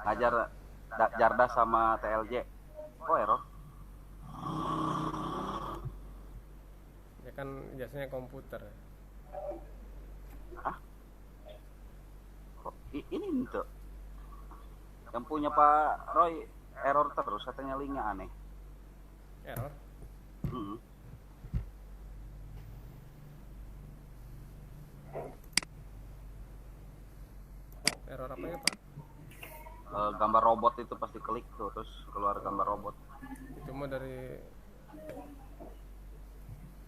ngajar Jarda sama TLJ. Kok error? Ya kan biasanya komputer. Hah? Kok ini tuh yang punya Pak Roy error terus, katanya linknya aneh. Error. Mm-hmm. Error apa ya Pak? Gambar robot itu pasti klik tuh terus keluar gambar robot. Itu mah dari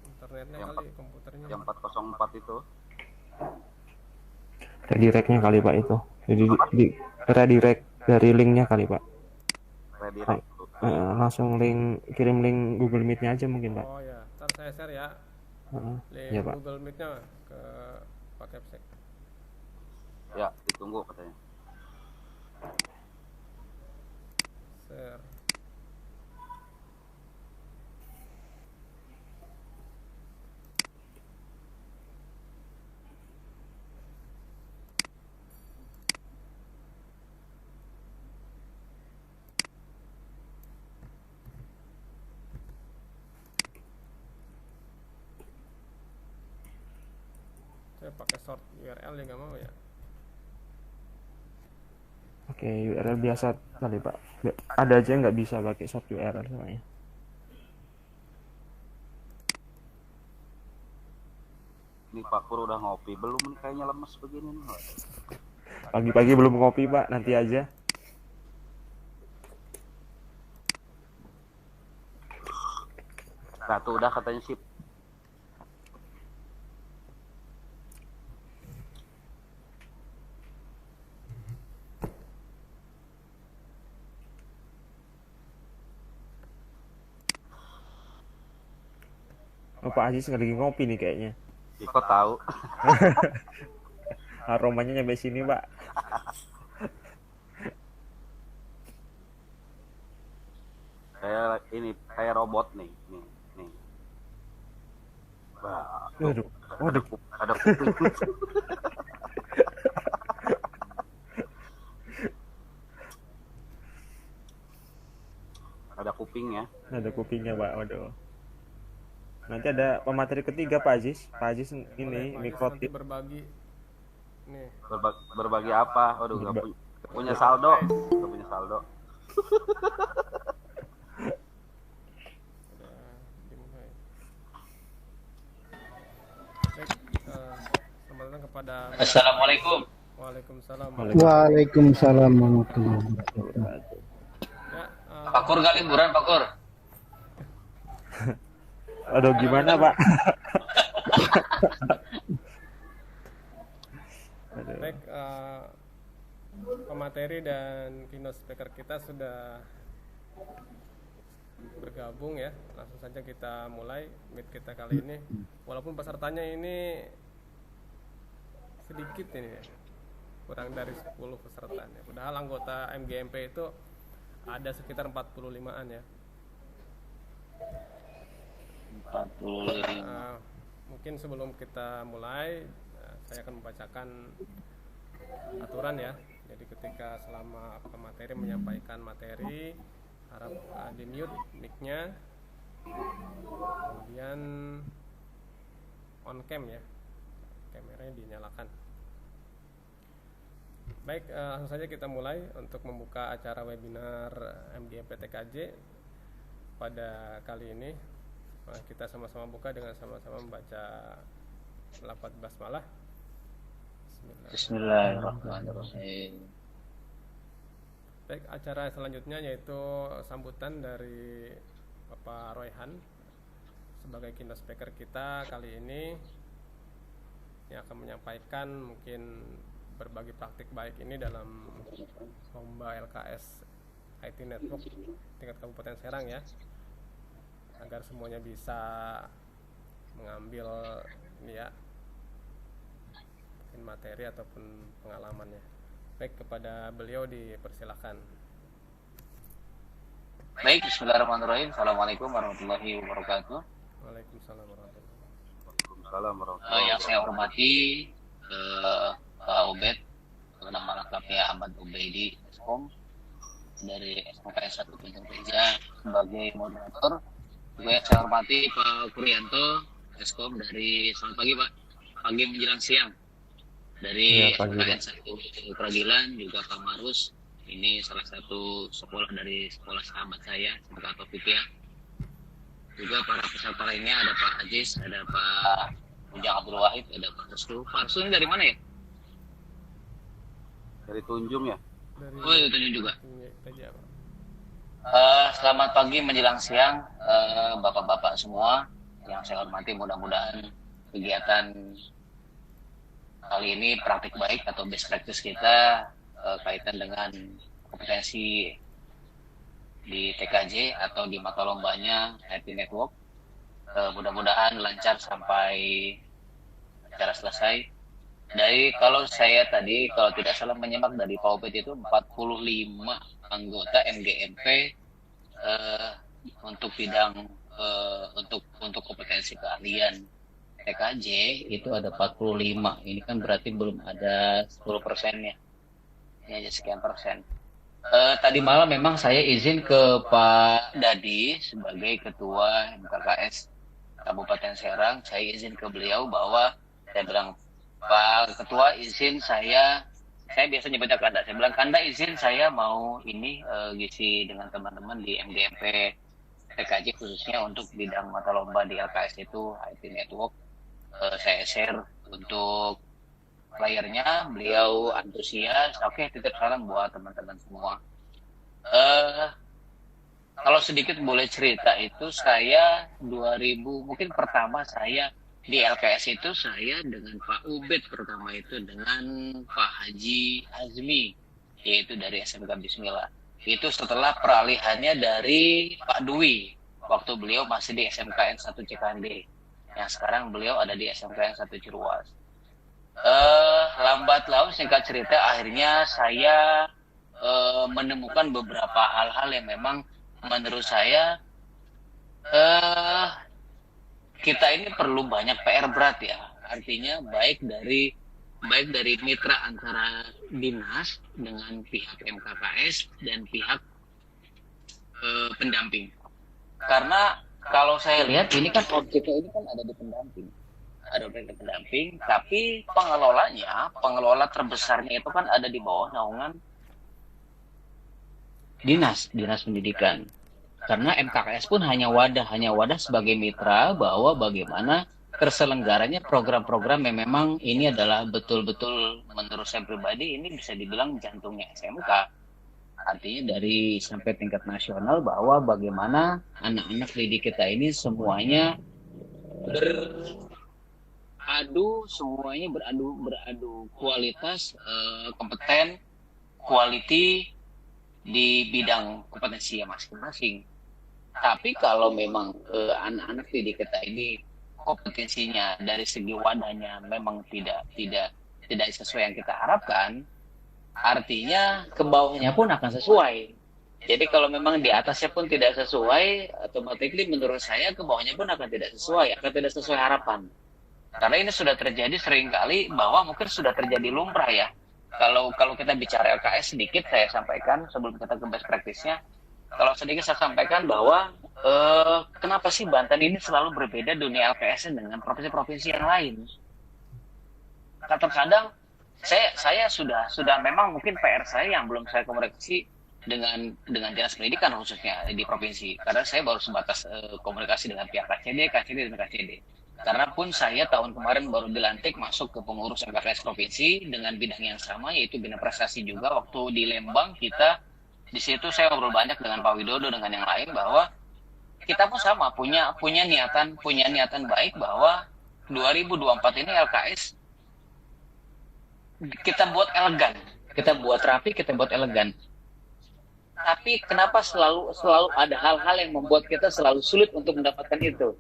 internetnya yang kali, komputernya. yang 404 itu. Redirect-nya kali Pak itu. Jadi di redirect dari linknya kali Pak. Redirect. Langsung kirim link Google Meet-nya aja mungkin Pak. Oh ya, ntar saya share ya link Ya Pak. Google Meet-nya ke Pak Kepsek. Ya, ditunggu katanya. Share. Saya pakai short URL ya nggak mau ya. Oke, URL biasa kali Pak. Ada aja nggak bisa pakai short URL soalnya. Ini Pak Pur udah ngopi belum nih, kayaknya lemes begini nih. Pagi-pagi belum ngopi Pak, nanti aja. Nah tuh udah katanya sip. Oh, Pak Aziz lagi ngopi nih kayaknya. Kok tahu? Aromanya nyampe sini Pak. Kayak robot nih. Wah, Waduh. ada kuping. Ada kupingnya. Ada kupingnya Pak. Waduh. Nanti ada pemateri ketiga Pak Aziz. Pak Aziz ini nanti berbagi nih. Berbagi apa? Waduh, gak punya saldo. Gak punya saldo. Selamat datang kepada Assalamualaikum. Waalaikumsalam. Waalaikumsalam warahmatullahi wabarakatuh. Ya, Pak Kur gak liburan Pak Kur? Aduh gimana Pak? baik, pemateri dan keynote speaker kita sudah bergabung ya. Langsung saja kita mulai meet kita kali ini. Walaupun pesertanya ini sedikit ini ya, kurang dari 10 peserta ya. Padahal anggota MGMP itu ada sekitar 45-an ya. 45. Mungkin sebelum kita mulai, saya akan membacakan aturan ya. Jadi ketika selama pemateri menyampaikan materi, harap di mute mic-nya, kemudian on cam ya, kameranya dinyalakan. Baik, langsung saja kita mulai untuk membuka acara webinar MGMP TKJ pada kali ini. Kita sama-sama buka dengan sama-sama membaca lafaz basmalah. Bismillahirrahmanirrahim. Baik, acara selanjutnya yaitu sambutan dari Bapak Royhan sebagai keynote speaker kita kali ini, yang akan menyampaikan mungkin berbagi praktik baik ini dalam lomba LKS IT Network tingkat Kabupaten Serang ya, agar semuanya bisa mengambil ini ya, mungkin materi ataupun pengalamannya. Baik, kepada beliau dipersilakan. Baik, bismillahirrahmanirrahim. Assalamualaikum warahmatullahi wabarakatuh. Waalaikumsalam warahmatullahi Waalaikumsalam. Yang saya hormati Pak Ubed, nama lengkapnya Ahmad Ubaidi Eskom, dari SMKN 1 Tanjung Priok sebagai moderator. Juga saya hormati Pak Kuryanto, Eskom dari selamat pagi Pak, pagi menjelang siang dari Iya, pagi, SMKN 1 Peragilan, juga Pak Marus. Ini salah satu sekolah dari sekolah sahabat saya, SMK Taufik ya. Juga para peserta lainnya ada Pak Aziz, ada Pak Ujang Abdul Wahid, ada Pak Restu. Pak Restu ini dari mana ya? Dari Tunjung ya. Dari Oh, itu Tunjung juga. aja, Pak. Selamat pagi menjelang siang, bapak-bapak semua yang saya hormati. Mudah-mudahan kegiatan kali ini praktik baik atau best practice kita kaitan dengan kompetensi di TKJ atau di mata lombanya IT Network. Mudah-mudahan lancar sampai acara selesai. Dari kalau saya tadi kalau tidak salah menyimak dari PAUPET itu 45 anggota MGMP untuk bidang untuk kompetensi keahlian TKJ itu ada 45. Ini kan berarti belum ada 10%-nya. Ini aja sekian persen. Tadi malam memang saya izin ke Pak Dadi sebagai Ketua MKKS Kabupaten Serang. Saya izin ke beliau bahwa saya bilang, Pak Ketua izin saya biasa nyebutnya Kanda. Saya bilang, Kanda izin saya mau ini ngisi dengan teman-teman di MGMP TKJ khususnya untuk bidang mata lomba di LKS itu IT Network. Saya share untuk layarnya, beliau antusias. Oke, titip salam buat teman-teman semua. Kalau sedikit boleh cerita itu saya 2000 mungkin pertama saya di LKS itu saya dengan Pak Ubed pertama itu dengan Pak Haji Azmi yaitu dari SMK Bismillah. Itu setelah peralihannya dari Pak Dwi waktu beliau masih di SMKN 1 Cikande. Yang sekarang beliau ada di SMKN 1 Ciruas. Lambat laun singkat cerita akhirnya saya menemukan beberapa hal-hal yang memang menurut saya kita ini perlu banyak PR berat ya. Artinya baik dari mitra antara dinas dengan pihak MKKS dan pihak pendamping. Karena kalau saya lihat ini kan objeknya ini kan ada di pendamping. Ada objek pendamping, tapi pengelola terbesarnya itu kan ada di bawah naungan dinas pendidikan. Karena MKKS pun hanya wadah sebagai mitra bahwa bagaimana terselenggaranya program-program yang memang ini adalah betul-betul menurut saya pribadi ini bisa dibilang jantungnya SMK. Artinya dari sampai tingkat nasional bahwa bagaimana anak-anak didik kita ini semuanya beradu kualitas, kompeten, quality di bidang kompetensi masing-masing. Tapi kalau memang anak-anak didik kita ini kompetensinya dari segi wadahnya memang tidak sesuai yang kita harapkan, artinya ke bawahnya pun akan sesuai. Jadi kalau memang di atasnya pun tidak sesuai, otomatis menurut saya ke bawahnya pun akan tidak sesuai harapan. Karena ini sudah terjadi seringkali bahwa mungkin sudah terjadi lumrah ya. Kalau kita bicara LKS sedikit saya sampaikan sebelum kita ke best practice-nya. Kalau sedikit saya sampaikan bahwa kenapa sih Banten ini selalu berbeda dunia LKS dengan provinsi-provinsi yang lain. Terkadang saya sudah memang mungkin PR saya yang belum saya komunikasi dengan dinas pendidikan khususnya di provinsi. Karena saya baru sebatas komunikasi dengan pihak KCD dan KCD. Karena pun saya tahun kemarin baru dilantik masuk ke pengurus MKKS provinsi dengan bidang yang sama yaitu bina prestasi juga. Waktu di Lembang kita di situ saya ngobrol banyak dengan Pak Widodo dengan yang lain bahwa kita pun sama punya niatan baik bahwa 2024 ini LKS kita buat elegan, kita buat rapi, kita buat elegan. Tapi kenapa selalu ada hal-hal yang membuat kita selalu sulit untuk mendapatkan itu?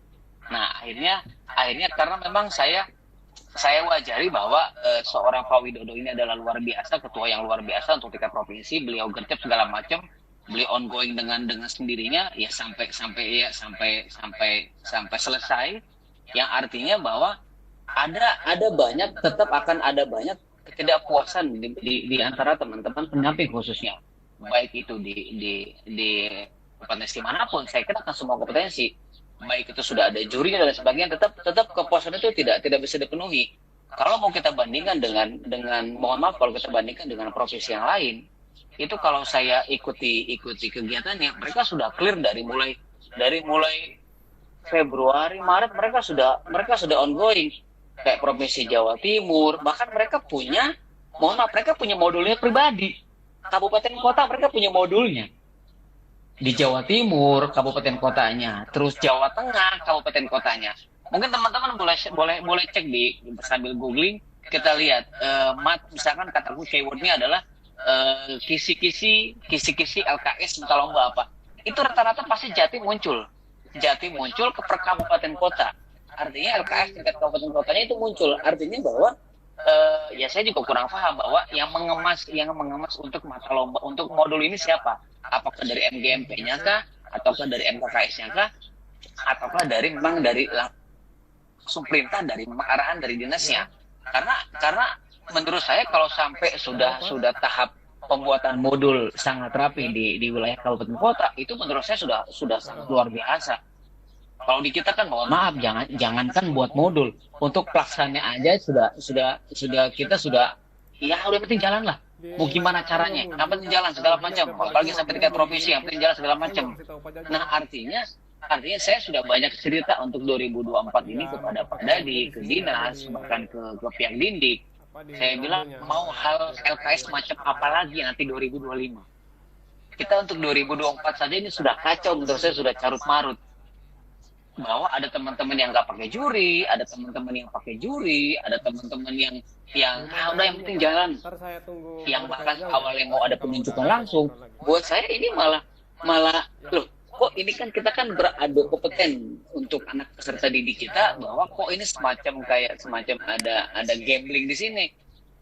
Nah, akhirnya karena memang saya wajari bahwa seorang Pak Widodo ini adalah luar biasa, ketua yang luar biasa untuk tingkat provinsi, beliau gercep segala macam, beliau ongoing dengan sendirinya ya sampai selesai, yang artinya bahwa tetap akan ada banyak ketidakpuasan di antara teman-teman pendamping khususnya. baik itu di kompetensi manapun, saya kira kan semua kompetensi, baik itu sudah ada juri dan sebagainya, tetap kepuasan itu tidak bisa dipenuhi. Kalau mau kita bandingkan dengan mohon maaf, kalau kita bandingkan dengan profesi yang lain, itu kalau saya ikuti kegiatannya, mereka sudah clear dari mulai Februari, Maret mereka sudah ongoing. Kayak Provinsi Jawa Timur, bahkan mereka punya modulnya pribadi. Kabupaten kota mereka punya modulnya. Di Jawa Timur, kabupaten kotanya, terus Jawa Tengah, kabupaten kotanya. Mungkin teman-teman boleh cek sambil googling, kita lihat misalkan kataku keywordnya adalah kisi-kisi LKS minta lomba apa. Itu rata-rata pasti Jatim muncul ke per kabupaten kota. Artinya LKS tingkat kabupaten kotanya itu muncul. Artinya bahwa ya saya juga kurang paham bahwa yang mengemas untuk mata lomba untuk modul ini siapa? Apakah dari MGMP-nya kah, ataukah dari MKKS-nya kah, ataukah memang dari langsung perintah dari arahan dari dinasnya? Karena menurut saya kalau sampai sudah tahap pembuatan modul sangat rapi di wilayah kabupaten kota, itu menurut saya sudah sangat luar biasa. Kalau di kita kan mohon maaf, jangankan buat modul, untuk pelaksanaannya aja kita sudah ya udah penting jalan lah. Mau gimana caranya? Yang penting jalan segala macam. Apalagi sampai tingkat provinsi, yang penting jalan segala macam. Nah artinya saya sudah banyak cerita untuk 2024 ini kepada Pak Dadi, ke dinas, bahkan ke pihak Dindik. Saya bilang mau hal LKS macam apa lagi nanti 2025. Kita untuk 2024 saja ini sudah kacau, menurut saya sudah carut marut. Bahwa ada teman-teman yang nggak pakai juri, ada teman-teman yang pakai juri, ada teman-teman yang udah yang penting jalan. Yang bahkan awalnya mau ada penunjukan langsung, buat saya ini malah loh, kok ini kan kita kan beradu kompeten untuk anak peserta didik kita, bahwa kok ini semacam ada gambling di sini.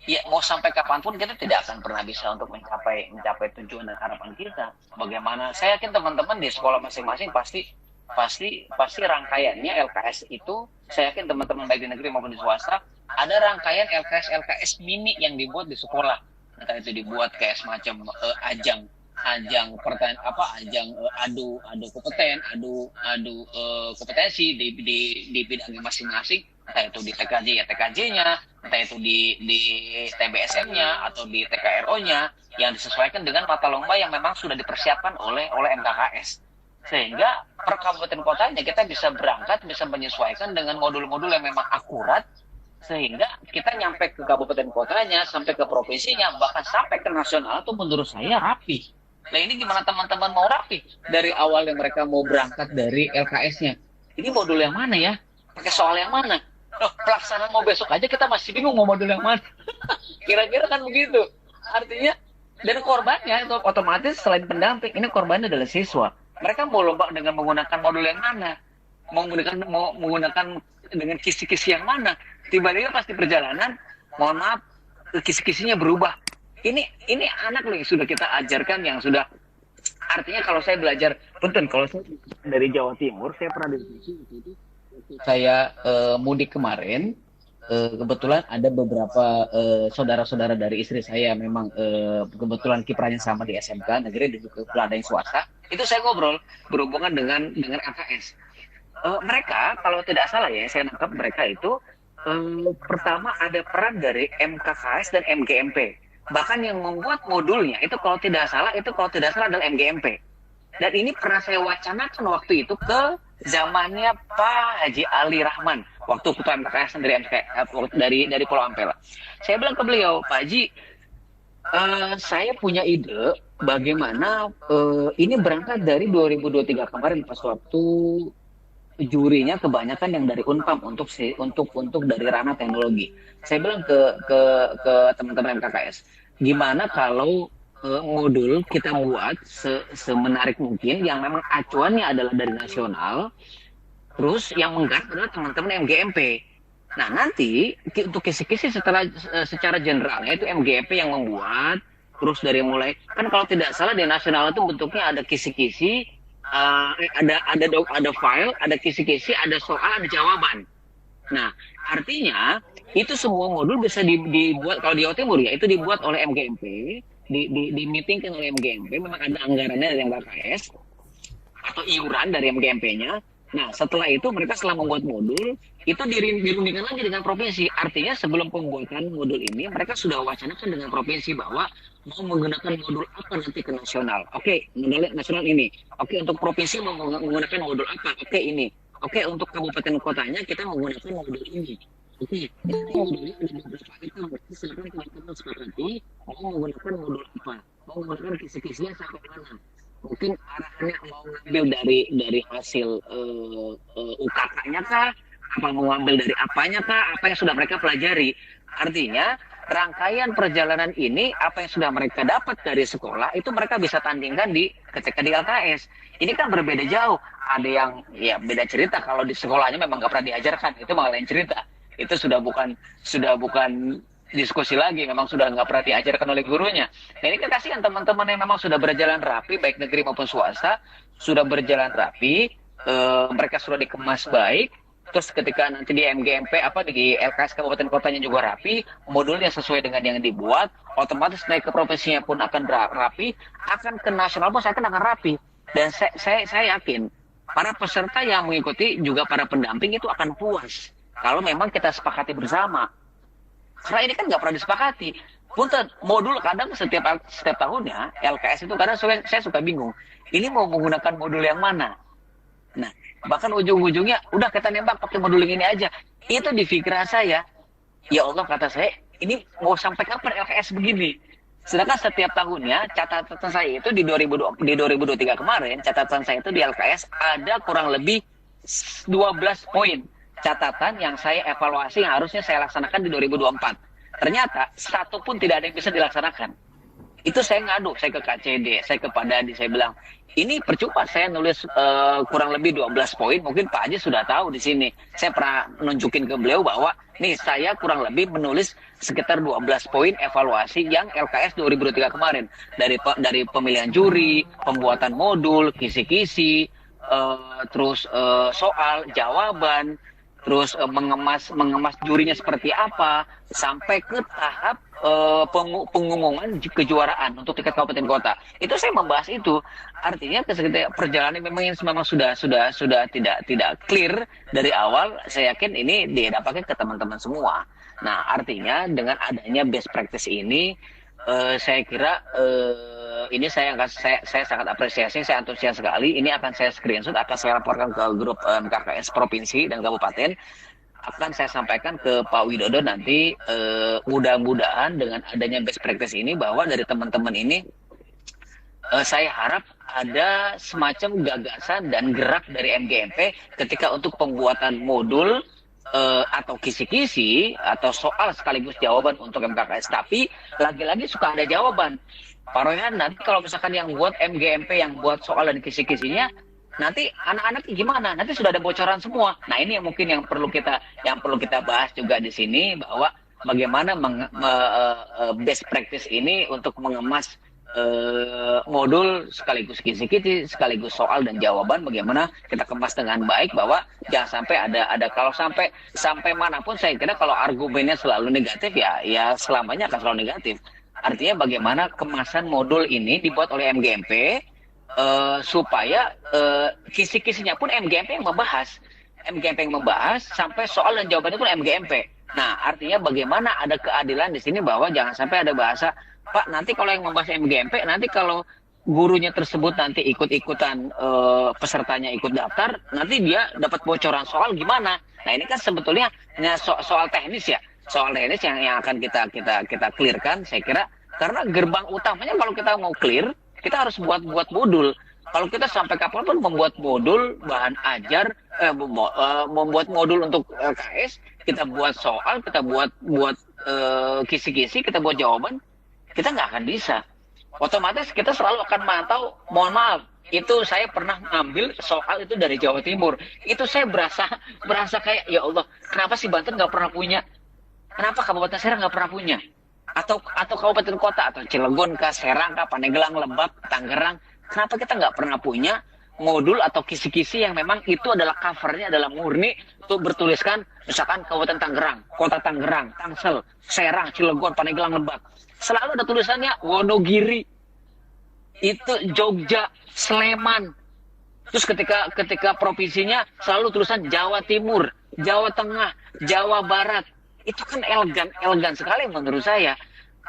Ya mau sampai kapanpun kita tidak akan pernah bisa untuk mencapai tujuan dan harapan kita. Bagaimana? Saya yakin teman-teman di sekolah masing-masing pasti rangkaiannya LKS itu, saya yakin teman-teman baik di negeri maupun di swasta ada rangkaian LKS mini yang dibuat di sekolah. Entah itu dibuat kayak semacam ajang adu kompetensi di bidangnya masing-masing, entah itu di TKJ ya TKJ-nya, entah itu di TBSM-nya atau di TKRO-nya yang disesuaikan dengan mata lomba yang memang sudah dipersiapkan oleh MKKS. Sehingga per kabupaten kotanya kita bisa berangkat, bisa menyesuaikan dengan modul-modul yang memang akurat, sehingga kita nyampe ke kabupaten kotanya, sampai ke provinsinya, bahkan sampai ke nasional itu menurut saya rapi. Nah ini gimana teman-teman mau rapi? Dari awal yang mereka mau berangkat dari LKS-nya, ini modul yang mana ya? Pakai soal yang mana? Loh, pelaksanaan mau besok aja kita masih bingung mau modul yang mana. Kira-kira kan begitu. Artinya, dan korbannya itu otomatis selain pendamping, ini korbannya adalah siswa. Mereka mau lomba dengan menggunakan modul yang mana? Mau menggunakan dengan kisi-kisi yang mana? Tiba-tiba pasti perjalanan, mohon maaf, kisi-kisinya berubah. Ini anak loh yang sudah kita ajarkan, yang sudah, artinya kalau saya belajar, punten, kalau saya dari Jawa Timur, saya pernah diskusi itu, saya mudik kemarin, kebetulan ada beberapa saudara-saudara dari istri saya memang kebetulan kiprahnya sama di SMK negeri dan juga ada yang swasta. Itu saya ngobrol berhubungan dengan AKS. Mereka kalau tidak salah ya, saya nangkap mereka itu pertama ada peran dari MKKS dan MGMP. Bahkan yang membuat modulnya itu kalau tidak salah adalah MGMP. Dan ini pernah saya wacanakan waktu itu ke zamannya Pak Haji Ali Rahman, waktu ketua MKKS dari Pulau Ampela. Saya bilang ke beliau, Pak Haji, saya punya ide bagaimana ini berangkat dari 2023 kemarin pas waktu jurinya kebanyakan yang dari Unpam untuk dari ranah teknologi. Saya bilang ke teman-teman MKKS, gimana kalau modul kita buat semenarik mungkin yang memang acuannya adalah dari nasional, terus yang menggarap adalah teman-teman MGMP. Nah nanti untuk kisi-kisi secara generalnya itu MGMP yang membuat, terus dari mulai kan kalau tidak salah di nasional itu bentuknya ada kisi-kisi, ada file, ada kisi-kisi, ada soal, ada jawaban. Nah artinya itu semua modul bisa dibuat, kalau di Jawa Timur ya itu dibuat oleh MGMP, di meetingkan oleh MGMP, memang ada anggarannya dari LKS atau iuran dari MGMP-nya. Nah, setelah itu mereka setelah membuat modul, itu dirundingkan lagi dengan provinsi. Artinya sebelum pembuatan modul ini, mereka sudah wacanakan dengan provinsi bahwa mau menggunakan modul apa nanti ke nasional. Oke, modul nasional ini. Oke, untuk provinsi mau menggunakan modul apa? Oke, ini. Oke, untuk kabupaten kotanya kita menggunakan modul ini. Oke, ini modulnya ada beberapa item. Berarti silakan teman-teman sepakati mau menggunakan modul apa? Mau menggunakan kisi-kisinya sampai mana? Mungkin arahnya mau ngambil dari hasil UKK-nya kah? Apa mau ngambil dari apanya kah? Apa yang sudah mereka pelajari? Artinya rangkaian perjalanan ini apa yang sudah mereka dapat dari sekolah itu mereka bisa tandingkan ketika di LKS. Ini kan berbeda jauh. Ada yang ya beda cerita kalau di sekolahnya memang nggak pernah diajarkan, itu malah lain cerita. Itu sudah bukan diskusi lagi, memang sudah nggak pernah diajarkan oleh gurunya. Nah ini kan kasihan teman-teman yang memang sudah berjalan rapi, baik negeri maupun swasta, sudah berjalan rapi, mereka sudah dikemas baik, terus ketika nanti di MGMP, di LKS kabupaten kotanya juga rapi, modulnya sesuai dengan yang dibuat, otomatis naik ke provinsinya pun akan rapi, akan ke nasional pun akan rapi. Dan saya yakin, para peserta yang mengikuti, juga para pendamping itu akan puas, kalau memang kita sepakati bersama. Karena ini kan nggak pernah disepakati. Punten, modul kadang setiap tahunnya, LKS itu kadang saya suka bingung. Ini mau menggunakan modul yang mana? Nah, bahkan ujung-ujungnya, udah kita nembak pakai modul ini aja. Itu di pikiran saya. Ya Allah, kata saya, ini mau sampai kapan LKS begini? Sedangkan setiap tahunnya, catatan saya itu di 2023 kemarin, catatan saya itu di LKS ada kurang lebih 12 poin. Catatan yang saya evaluasi yang harusnya saya laksanakan di 2024. Ternyata satu pun tidak ada yang bisa dilaksanakan. Itu saya ngadu, saya ke KCD, saya ke Pak Dadi, saya bilang, ini percuma saya nulis kurang lebih 12 poin, mungkin Pak Haji sudah tahu di sini. Saya pernah nunjukin ke beliau bahwa, nih saya kurang lebih menulis sekitar 12 poin evaluasi yang LKS 2023 kemarin. Dari pemilihan juri, pembuatan modul, kisi-kisi, terus soal, jawaban, terus mengemas jurinya seperti apa, sampai ke tahap pengumuman kejuaraan untuk tingkat kabupaten kota. Itu saya membahas itu. Artinya ketika perjalanan memang sudah tidak clear dari awal. Saya yakin ini didampaknya ke teman-teman semua. Nah, artinya dengan adanya best practice ini, saya kira ini saya sangat apresiasi, saya antusias sekali. Ini akan saya screenshot, akan saya laporkan ke grup KKS provinsi dan kabupaten. Akan saya sampaikan ke Pak Widodo nanti, mudah-mudahan dengan adanya best practice ini, bahwa dari teman-teman ini, saya harap ada semacam gagasan dan gerak dari MGMP ketika untuk pembuatan modul atau kisi-kisi atau soal sekaligus jawaban untuk MKKS. Tapi lagi-lagi suka ada jawaban. Pak Royhan, nanti kalau misalkan yang buat MGMP yang buat soal dan kisi-kisinya, nanti anak-anak gimana? Nanti sudah ada bocoran semua. Nah, ini yang mungkin yang perlu kita bahas juga di sini, bahwa bagaimana best practice ini untuk mengemas modul sekaligus kisi-kisi, sekaligus soal dan jawaban, bagaimana kita kemas dengan baik, bahwa jangan sampai ada kalau sampai manapun, saya kira kalau argumennya selalu negatif, ya selamanya akan selalu negatif. Artinya bagaimana kemasan modul ini dibuat oleh MGMP, supaya kisi-kisinya pun MGMP yang membahas, sampai soal dan jawabannya pun MGMP. Nah, artinya bagaimana ada keadilan di sini, bahwa jangan sampai ada bahasa, Pak, nanti kalau yang membahas MGMP, nanti kalau gurunya tersebut nanti ikut-ikutan, pesertanya ikut daftar, nanti dia dapat bocoran soal gimana? Nah, ini kan sebetulnya soal teknis ya. Soal teknis yang akan kita clearkan, saya kira, karena gerbang utamanya kalau kita mau clear, kita harus buat modul. Kalau kita sampai kapanpun membuat modul bahan ajar, membuat modul untuk KS, kita buat soal, kita buat kisi-kisi, kita buat jawaban, kita nggak akan bisa. Otomatis kita selalu akan mantau, mohon maaf, itu saya pernah ngambil soal itu dari Jawa Timur. Itu saya berasa kayak, ya Allah, kenapa sih Banten nggak pernah punya? Kenapa Kabupaten Serang nggak pernah punya? Atau kabupaten kota, atau Cilegon, Serang, Pandeglang, Lebak, Tangerang, kenapa kita nggak pernah punya modul atau kisi-kisi yang memang itu adalah covernya adalah murni untuk bertuliskan misalkan Kabupaten Tangerang, Kota Tangerang, Tangsel, Serang, Cilegon, Pandeglang, Lebak. Selalu ada tulisannya Wonogiri, itu Jogja, Sleman. Terus ketika provinsinya selalu tulisan Jawa Timur, Jawa Tengah, Jawa Barat. Itu kan elegan sekali menurut saya.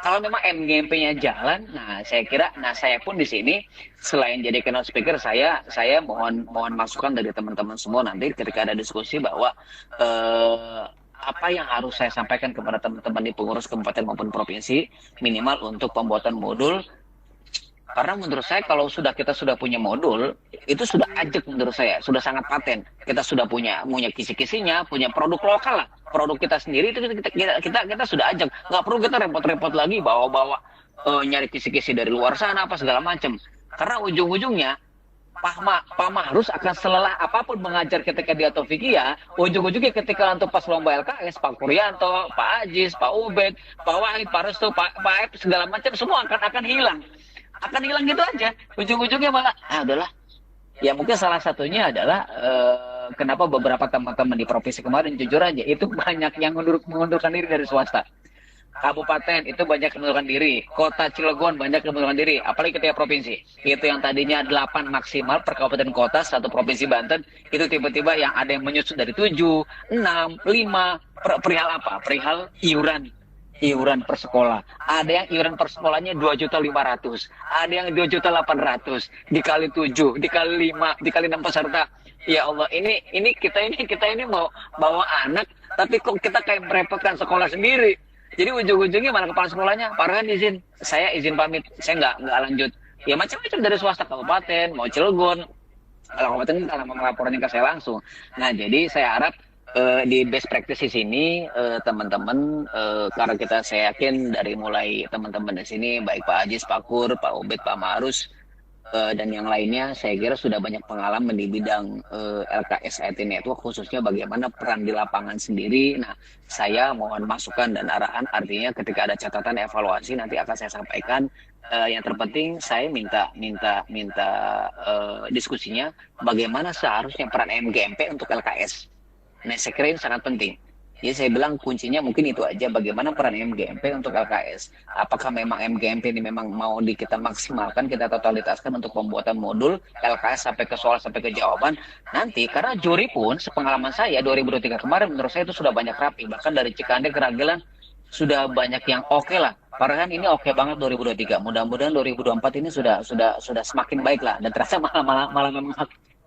Kalau memang MGMP-nya jalan, nah saya kira, saya pun di sini selain jadi keynote speaker, saya mohon masukan dari teman-teman semua nanti ketika ada diskusi bahwa apa yang harus saya sampaikan kepada teman-teman di pengurus kabupaten maupun provinsi minimal untuk pembuatan modul. Karena menurut saya kalau kita sudah punya modul, itu sudah ajak menurut saya, sudah sangat paten. Kita sudah punya kisi-kisinya, punya produk lokal lah, produk kita sendiri itu kita sudah ajak. Nggak perlu kita repot-repot lagi bawa nyari kisi-kisi dari luar sana apa segala macam. Karena ujung-ujungnya Pak Mahrus akan selelah apapun mengajar ketika di Ataufikia, ujung-ujungnya ketika untuk pas lomba LKS, Pak Kuryanto, Pak Ajis, Pak Ubed, Pak Wahid, Pak Restu, Pak Ep, segala macam semua akan hilang. Akan hilang gitu aja. Ujung-ujungnya malah, udahlah. Ya mungkin salah satunya adalah kenapa beberapa teman-teman di provinsi kemarin jujur aja itu banyak yang mengundurkan diri dari swasta. Kabupaten itu banyak mengundurkan diri, Kota Cilegon banyak mengundurkan diri, apalagi ketika provinsi. Itu yang tadinya 8 maksimal per kabupaten kota satu provinsi Banten, itu tiba-tiba yang ada yang menyusut dari 7, 6, 5, perihal apa? Perihal iuran per sekolah. Ada yang iuran per sekolahnya 2.500.000, ada yang 2.800.000, dikali 7, dikali 5, dikali 6 peserta. Ya Allah, ini kita ini mau bawa anak, tapi kok kita kayak merepotkan sekolah sendiri. Jadi ujung-ujungnya mana kepala sekolahnya, Pak Rehan saya izin pamit, saya nggak lanjut. Ya macam-macam dari swasta kabupaten, mau Cilegon, kalau kabupaten kalau mau melaporkannya ke saya langsung. Nah jadi saya harap di best practice di sini teman-teman karena saya yakin dari mulai teman-teman di sini baik Pak Ajis, Pak Kur, Pak Ubed, Pak Marus dan yang lainnya saya kira sudah banyak pengalaman di bidang LKS IT Network khususnya bagaimana peran di lapangan sendiri. Nah saya mohon masukan dan arahan, artinya ketika ada catatan evaluasi nanti akan saya sampaikan. Yang terpenting saya minta diskusinya bagaimana seharusnya peran MGMP untuk LKS. Nah, saya kira ini sangat penting. Jadi saya bilang kuncinya mungkin itu aja, bagaimana peran MGMP untuk LKS. Apakah memang MGMP ini memang mau kita maksimalkan, kita totalitaskan untuk pembuatan modul LKS sampai ke soal, sampai ke jawaban. Nanti, karena juri pun, sepengalaman saya 2023 kemarin, menurut saya itu sudah banyak rapi. Bahkan dari Cikande ke Ragelan, sudah banyak yang oke lah. Parahan ini oke banget 2023. Mudah-mudahan 2024 ini sudah semakin baik lah. Dan terasa malah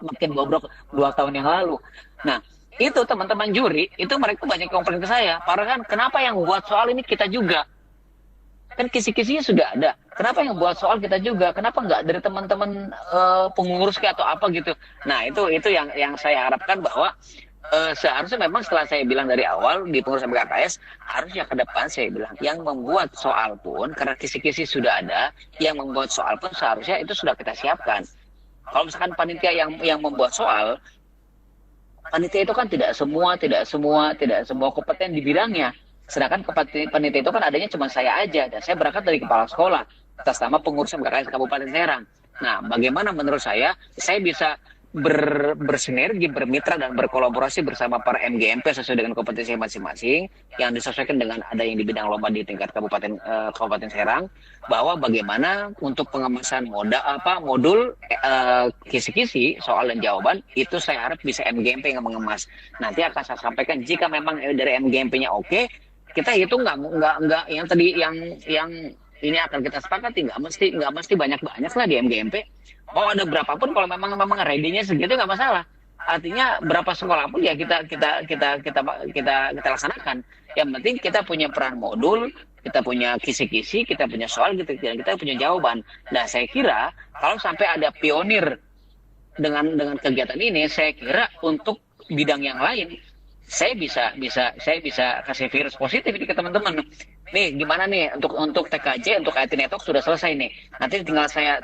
makin bobrok 2 tahun yang lalu. Nah, itu teman-teman juri, itu mereka banyak komplain ke saya. Parahan, kenapa yang buat soal ini kita juga? Kan kisi-kisinya sudah ada. Kenapa yang buat soal kita juga? Kenapa nggak dari teman-teman pengurus atau apa gitu? Nah, itu yang saya harapkan bahwa seharusnya memang setelah saya bilang dari awal di pengurus MKKS, harusnya ke depan saya bilang yang membuat soal pun, karena kisi-kisi sudah ada, yang membuat soal pun seharusnya itu sudah kita siapkan. Kalau misalkan panitia yang membuat soal, panitia itu kan tidak semua kompeten di bidangnya. Sedangkan panitia itu kan adanya cuma saya aja, dan saya berangkat dari kepala sekolah atas nama pengurus MKKS Kabupaten Serang. Nah, bagaimana menurut saya bisa bersinergi, bermitra dan berkolaborasi bersama para MGMP sesuai dengan kompetensi masing-masing yang disesuaikan dengan ada yang di bidang lomba di tingkat Kabupaten Serang, bahwa bagaimana untuk pengemasan modul kisi-kisi soal dan jawaban itu saya harap bisa MGMP yang mengemas. Nanti akan saya sampaikan jika memang dari MGMP-nya oke, kita hitung nggak yang tadi yang ini akan kita sepakati, nggak mesti banyak lah di MGMP. Mau ada berapapun kalau memang ready-nya segitu nggak masalah. Artinya berapa sekolah pun ya kita laksanakan. Yang penting kita punya peran modul, kita punya kisi-kisi, kita punya soal, kita punya jawaban. Nah, saya kira kalau sampai ada pionir dengan kegiatan ini, saya kira untuk bidang yang lain saya bisa kasih virus positif ini ke teman-teman. Nih gimana nih untuk TKJ, untuk IT Network sudah selesai nih. Nanti tinggal saya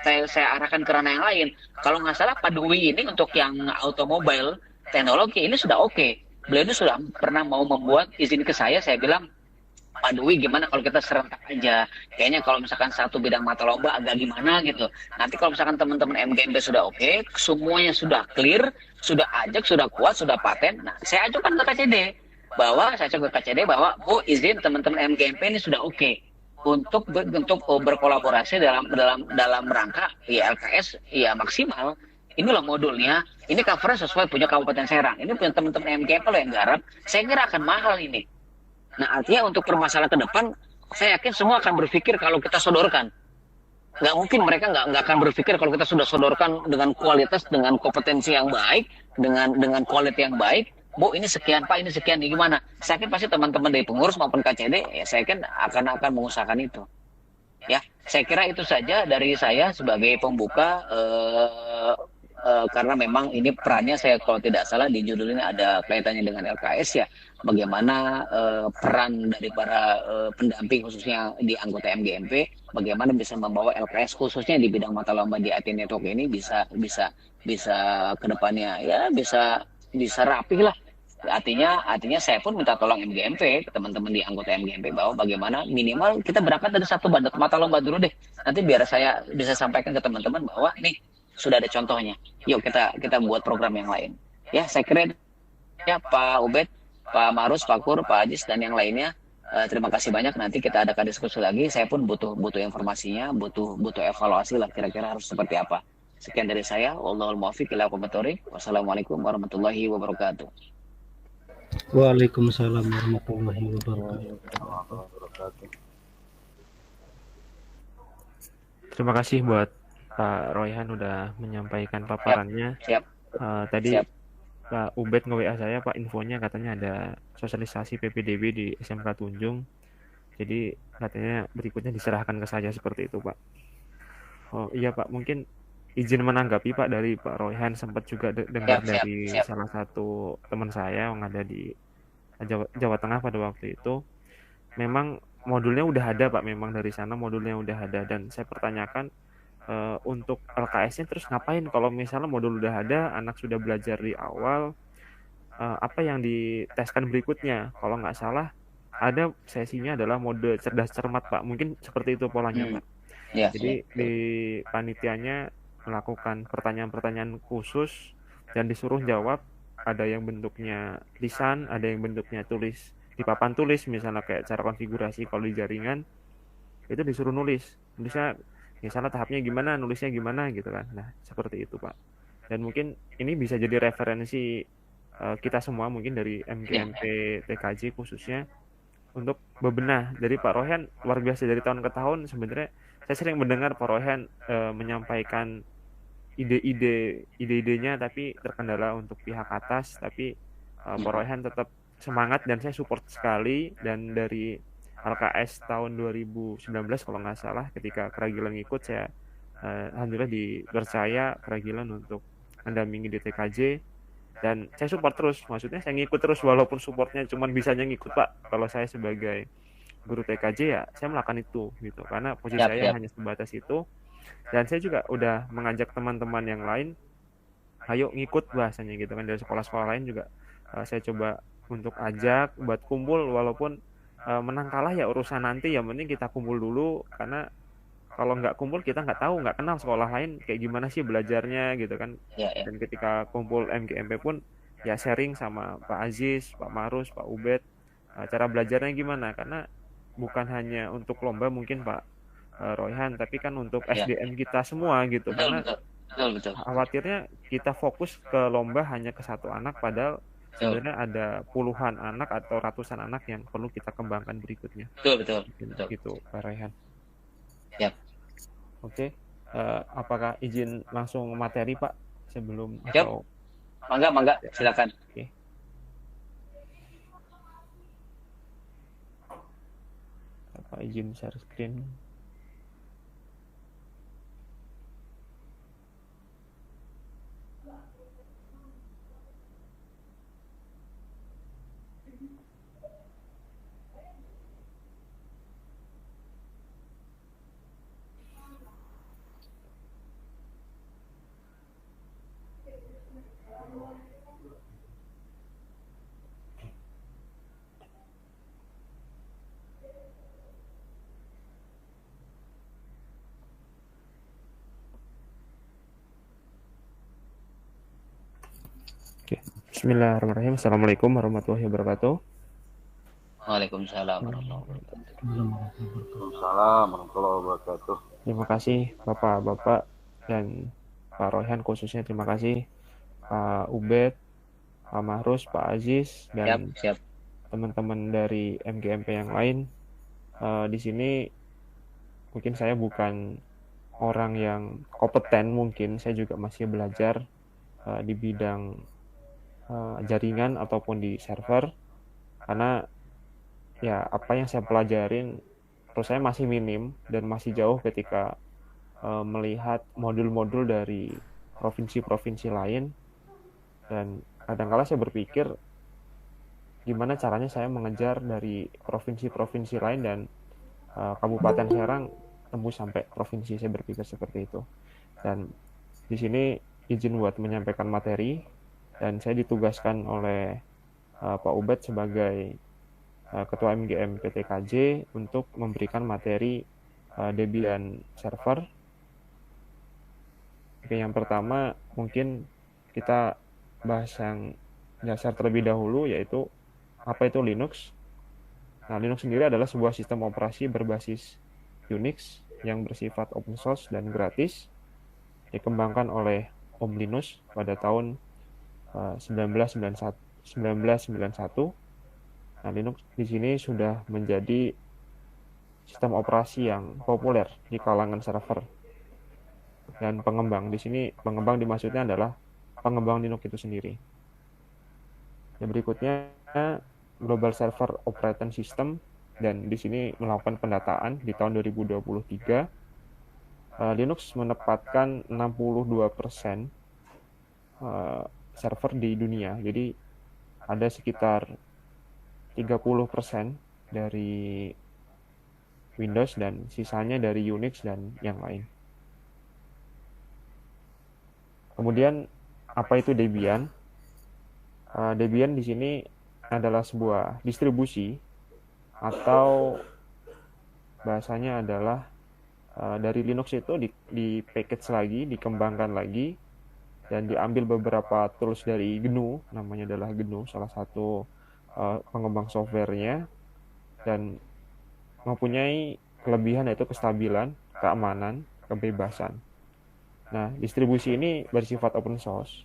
arahkan ke ranah yang lain. Kalau nggak salah Pak Dwi ini untuk yang automobile teknologi ini sudah oke. Beliau itu sudah pernah mau membuat izin ke saya bilang, Pak Dwi gimana kalau kita serentak aja? Kayaknya kalau misalkan satu bidang mata lomba agak gimana gitu. Nanti kalau misalkan teman-teman MGMP sudah oke, semuanya sudah clear, sudah ajak, sudah kuat, sudah paten. Nah, saya ajukan ke KCD bahwa Bu izin teman-teman MGMP ini sudah oke untuk berkolaborasi dalam rangka ya LKS ya maksimal. Inilah modulnya, ini covernya sesuai punya Kabupaten Serang, ini punya teman-teman MGMP lo yang garap. Saya kira akan mahal ini. Nah, artinya untuk permasalahan ke depan, saya yakin semua akan berpikir kalau kita sodorkan. Nggak mungkin mereka nggak akan berpikir kalau kita sudah sodorkan dengan kualitas, dengan kompetensi yang baik, dengan kualitas yang baik. Bu, ini sekian Pak, ini sekian, ini gimana? Saya yakin pasti teman-teman dari pengurus maupun KCD, ya saya yakin akan mengusahakan itu. Ya, saya kira itu saja dari saya sebagai pembuka. Karena memang ini perannya saya kalau tidak salah di judul ini ada kaitannya dengan LKS ya, bagaimana peran dari para pendamping khususnya di anggota MGMP, bagaimana bisa membawa LKS khususnya di bidang mata lomba di IT Network ini bisa kedepannya ya bisa rapih lah. Artinya saya pun minta tolong MGMP, teman-teman di anggota MGMP, bahwa bagaimana minimal kita berangkat dari satu mata lomba dulu deh. Nanti biar saya bisa sampaikan ke teman-teman bahwa nih sudah ada contohnya. Yuk kita buat program yang lain. Ya, saya kira ya Pak Ubed, Pak Marus, Pak Kur, Pak Ajis dan yang lainnya. Terima kasih banyak. Nanti kita adakan diskusi lagi. Saya pun butuh informasinya, butuh evaluasi lah kira-kira harus seperti apa. Sekian dari saya. Wallahul muwaffiq ila aqwamit thoriq. Wassalamualaikum warahmatullahi wabarakatuh. Waalaikumsalam warahmatullahi wabarakatuh. Terima kasih buat Pak Royhan udah menyampaikan paparannya. Siap. Tadi Siap. Pak Ubed nge-WA saya, Pak, infonya katanya ada sosialisasi PPDB di SMK Tunjung. Jadi katanya berikutnya diserahkan ke saya seperti itu, Pak. Oh iya Pak, mungkin izin menanggapi Pak dari Pak Royhan, sempat juga dengar dari salah satu teman saya yang ada di Jawa Tengah pada waktu itu. Memang modulnya udah ada Pak, memang dari sana modulnya udah ada, dan saya pertanyakan untuk LKS-nya terus ngapain kalau misalnya modul udah ada, anak sudah belajar di awal, apa yang diteskan berikutnya? Kalau nggak salah ada sesinya adalah mode cerdas cermat Pak, mungkin seperti itu polanya Pak. Jadi di panitianya melakukan pertanyaan-pertanyaan khusus dan disuruh jawab, ada yang bentuknya lisan, ada yang bentuknya tulis di papan tulis, misalnya kayak cara konfigurasi kalau di jaringan itu disuruh nulisnya misalnya tahapnya gimana, nulisnya gimana gitu kan. Nah seperti itu Pak, dan mungkin ini bisa jadi referensi kita semua mungkin dari MGMP TKJ khususnya untuk bebenah. Dari Pak Royhan luar biasa, dari tahun ke tahun sebenarnya saya sering mendengar Pak Royhan menyampaikan ide-idenya, tapi terkendala untuk pihak atas, tapi Pak Royhan tetap semangat dan saya support sekali. Dan dari LKS tahun 2019 kalau nggak salah, ketika Keragilan ngikut, saya alhamdulillah dipercaya Keragilan untuk mendampingi di TKJ, dan saya support terus, maksudnya saya ngikut terus walaupun supportnya cuma bisanya ngikut Pak. Kalau saya sebagai guru TKJ ya saya melakukan itu gitu, karena posisi saya hanya sebatas itu. Dan saya juga udah mengajak teman-teman yang lain, ayo ngikut bahasanya gitu kan, dari sekolah-sekolah lain juga saya coba untuk ajak buat kumpul, walaupun menang kalah ya urusan nanti, yang penting kita kumpul dulu, karena kalau nggak kumpul kita nggak tahu, nggak kenal sekolah lain kayak gimana sih belajarnya gitu kan. Dan ketika kumpul MGMP pun ya sharing sama Pak Aziz, Pak Marus, Pak Ubed, cara belajarnya gimana, karena bukan hanya untuk lomba mungkin Pak Royhan, tapi kan untuk SDM kita semua gitu. Karena betul. Khawatirnya kita fokus ke lomba hanya ke satu anak, padahal sebenarnya ada puluhan anak atau ratusan anak yang perlu kita kembangkan berikutnya. Betul. Gitu Pak Royhan. Oke. Apakah izin langsung materi Pak sebelum atau mangga silakan. Oke. Apa izin share screen? Bismillahirrahmanirrahim. Assalamualaikum warahmatullahi wabarakatuh. Waalaikumsalam warahmatullahi wabarakatuh. Waalaikumsalam warahmatullahi wabarakatuh. Terima kasih Bapak-Bapak dan Pak Royhan, khususnya terima kasih Pak Ubed, Pak Mahrus, Pak Aziz, Siap, dan siap. teman-teman dari MGMP yang lain. Di sini mungkin saya bukan orang yang kompeten, mungkin saya juga masih belajar di bidang jaringan ataupun di server, karena ya apa yang saya pelajarin terus saya masih minim dan masih jauh ketika melihat modul-modul dari provinsi-provinsi lain, dan kadang-kala saya berpikir gimana caranya saya mengejar dari provinsi-provinsi lain dan Kabupaten Serang tembus sampai provinsi. Saya berpikir seperti itu, dan di sini izin buat menyampaikan materi, dan saya ditugaskan oleh Pak Ubed sebagai Ketua MGM PTKJ untuk memberikan materi Debian server. Oke, yang pertama mungkin kita bahas yang dasar terlebih dahulu, yaitu apa itu Linux. Nah, Linux sendiri adalah sebuah sistem operasi berbasis Unix yang bersifat open source dan gratis, dikembangkan oleh Om Linus pada tahun 1991. Nah, Linux di sini sudah menjadi sistem operasi yang populer di kalangan server dan pengembang. Di sini pengembang dimaksudnya adalah pengembang Linux itu sendiri. Yang berikutnya Global Server Operating System, dan di sini melakukan pendataan di tahun 2023. Linux menempatkan 62% server di dunia. Jadi ada sekitar 30% dari Windows dan sisanya dari Unix dan yang lain. Kemudian apa itu Debian? Debian di sini adalah sebuah distribusi atau bahasanya adalah dari Linux itu di package lagi, dikembangkan lagi, dan diambil beberapa tools dari GNU, namanya adalah GNU, salah satu pengembang softwarenya, dan mempunyai kelebihan yaitu kestabilan, keamanan, kebebasan. Nah, distribusi ini bersifat open source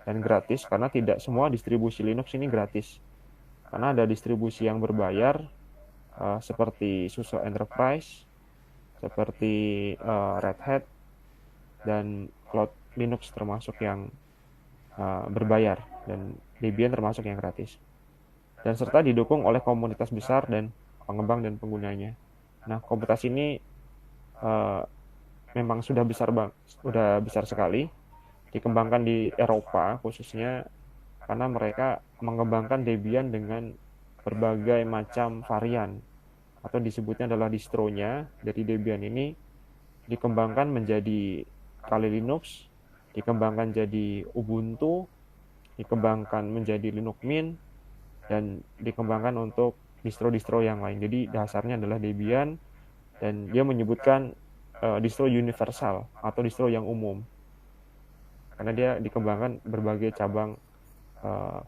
dan gratis, karena tidak semua distribusi Linux ini gratis. Karena ada distribusi yang berbayar seperti SUSE Enterprise, seperti Red Hat, dan Cloud Linux termasuk yang berbayar, dan Debian termasuk yang gratis. Dan serta didukung oleh komunitas besar dan pengembang dan penggunanya. Nah, komunitas ini memang sudah besar sekali, dikembangkan di Eropa khususnya, karena mereka mengembangkan Debian dengan berbagai macam varian, atau disebutnya adalah distronya dari Debian ini dikembangkan menjadi Kali Linux, dikembangkan jadi Ubuntu, dikembangkan menjadi Linux Mint, dan dikembangkan untuk distro-distro yang lain. Jadi dasarnya adalah Debian, dan dia menyebutkan distro universal atau distro yang umum, karena dia dikembangkan berbagai cabang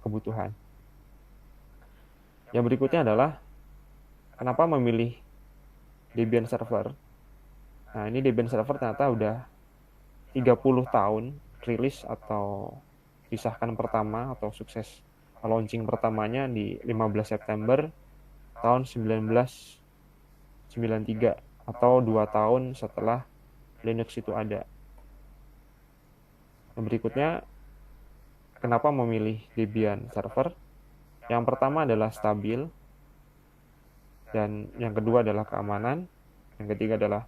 kebutuhan. Yang berikutnya adalah kenapa memilih Debian server. Nah, ini Debian server ternyata udah 30 tahun rilis atau disahkan pertama atau sukses launching pertamanya di 15 September tahun 1993, atau 2 tahun setelah Linux itu ada. Yang berikutnya, kenapa memilih Debian server? Yang pertama adalah stabil, dan yang kedua adalah keamanan, yang ketiga adalah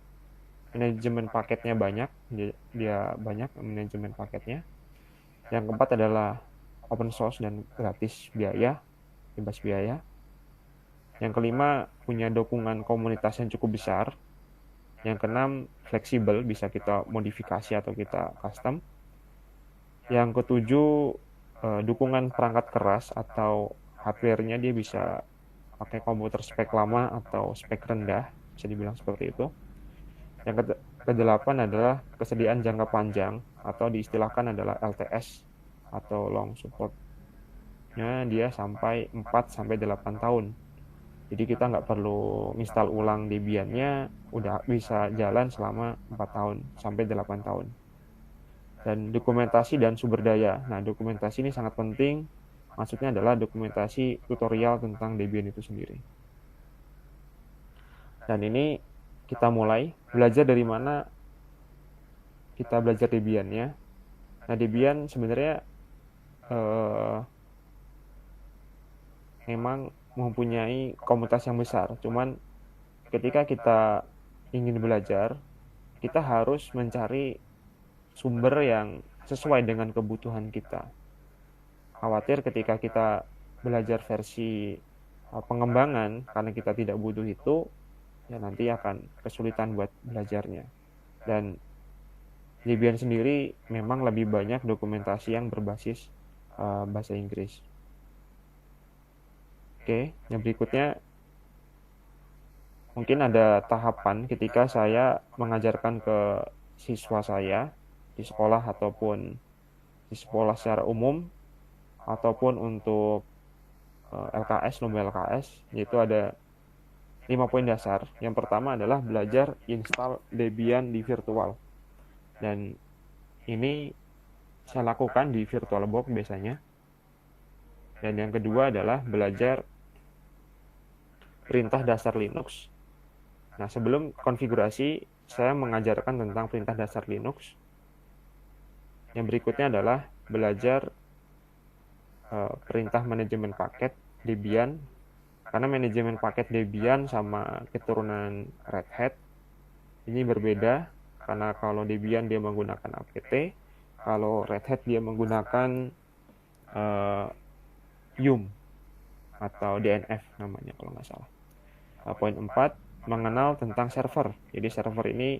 manajemen paketnya banyak, dia banyak manajemen paketnya. Yang keempat adalah open source dan gratis biaya, bebas biaya. Yang kelima, punya dukungan komunitas yang cukup besar. Yang keenam, fleksibel, bisa kita modifikasi atau kita custom. Yang ketujuh, dukungan perangkat keras atau hardware-nya dia bisa pakai komputer spek lama atau spek rendah, bisa dibilang seperti itu. Yang kedelapan adalah kesediaan jangka panjang, atau diistilahkan adalah LTS atau long support life-nya dia sampai 4 sampai 8 tahun. Jadi kita nggak perlu install ulang Debian-nya, udah bisa jalan selama 4 tahun sampai 8 tahun. Dan dokumentasi dan sumber daya. Nah, dokumentasi ini sangat penting. Maksudnya adalah dokumentasi tutorial tentang Debian itu sendiri. Dan ini kita mulai belajar dari mana kita belajar Debian-nya. Nah, Debian sebenarnya memang mempunyai komunitas yang besar. Cuman ketika kita ingin belajar, kita harus mencari sumber yang sesuai dengan kebutuhan kita. Khawatir ketika kita belajar versi pengembangan karena kita tidak butuh itu, ya nanti akan kesulitan buat belajarnya. Dan Debian sendiri memang lebih banyak dokumentasi yang berbasis bahasa Inggris. Oke, yang berikutnya mungkin ada tahapan ketika saya mengajarkan ke siswa saya di sekolah ataupun di sekolah secara umum ataupun untuk LKS, lomba LKS, yaitu ada 5 poin dasar. Yang pertama adalah belajar install Debian di virtual. Dan ini saya lakukan di VirtualBox biasanya. Dan yang kedua adalah belajar perintah dasar Linux. Nah, sebelum konfigurasi, saya mengajarkan tentang perintah dasar Linux. Yang berikutnya adalah belajar perintah manajemen paket Debian. Karena manajemen paket Debian sama keturunan Red Hat ini berbeda. Karena kalau Debian dia menggunakan apt, kalau Red Hat dia menggunakan yum atau DNF namanya kalau nggak salah. Poin 4, mengenal tentang server. Jadi server ini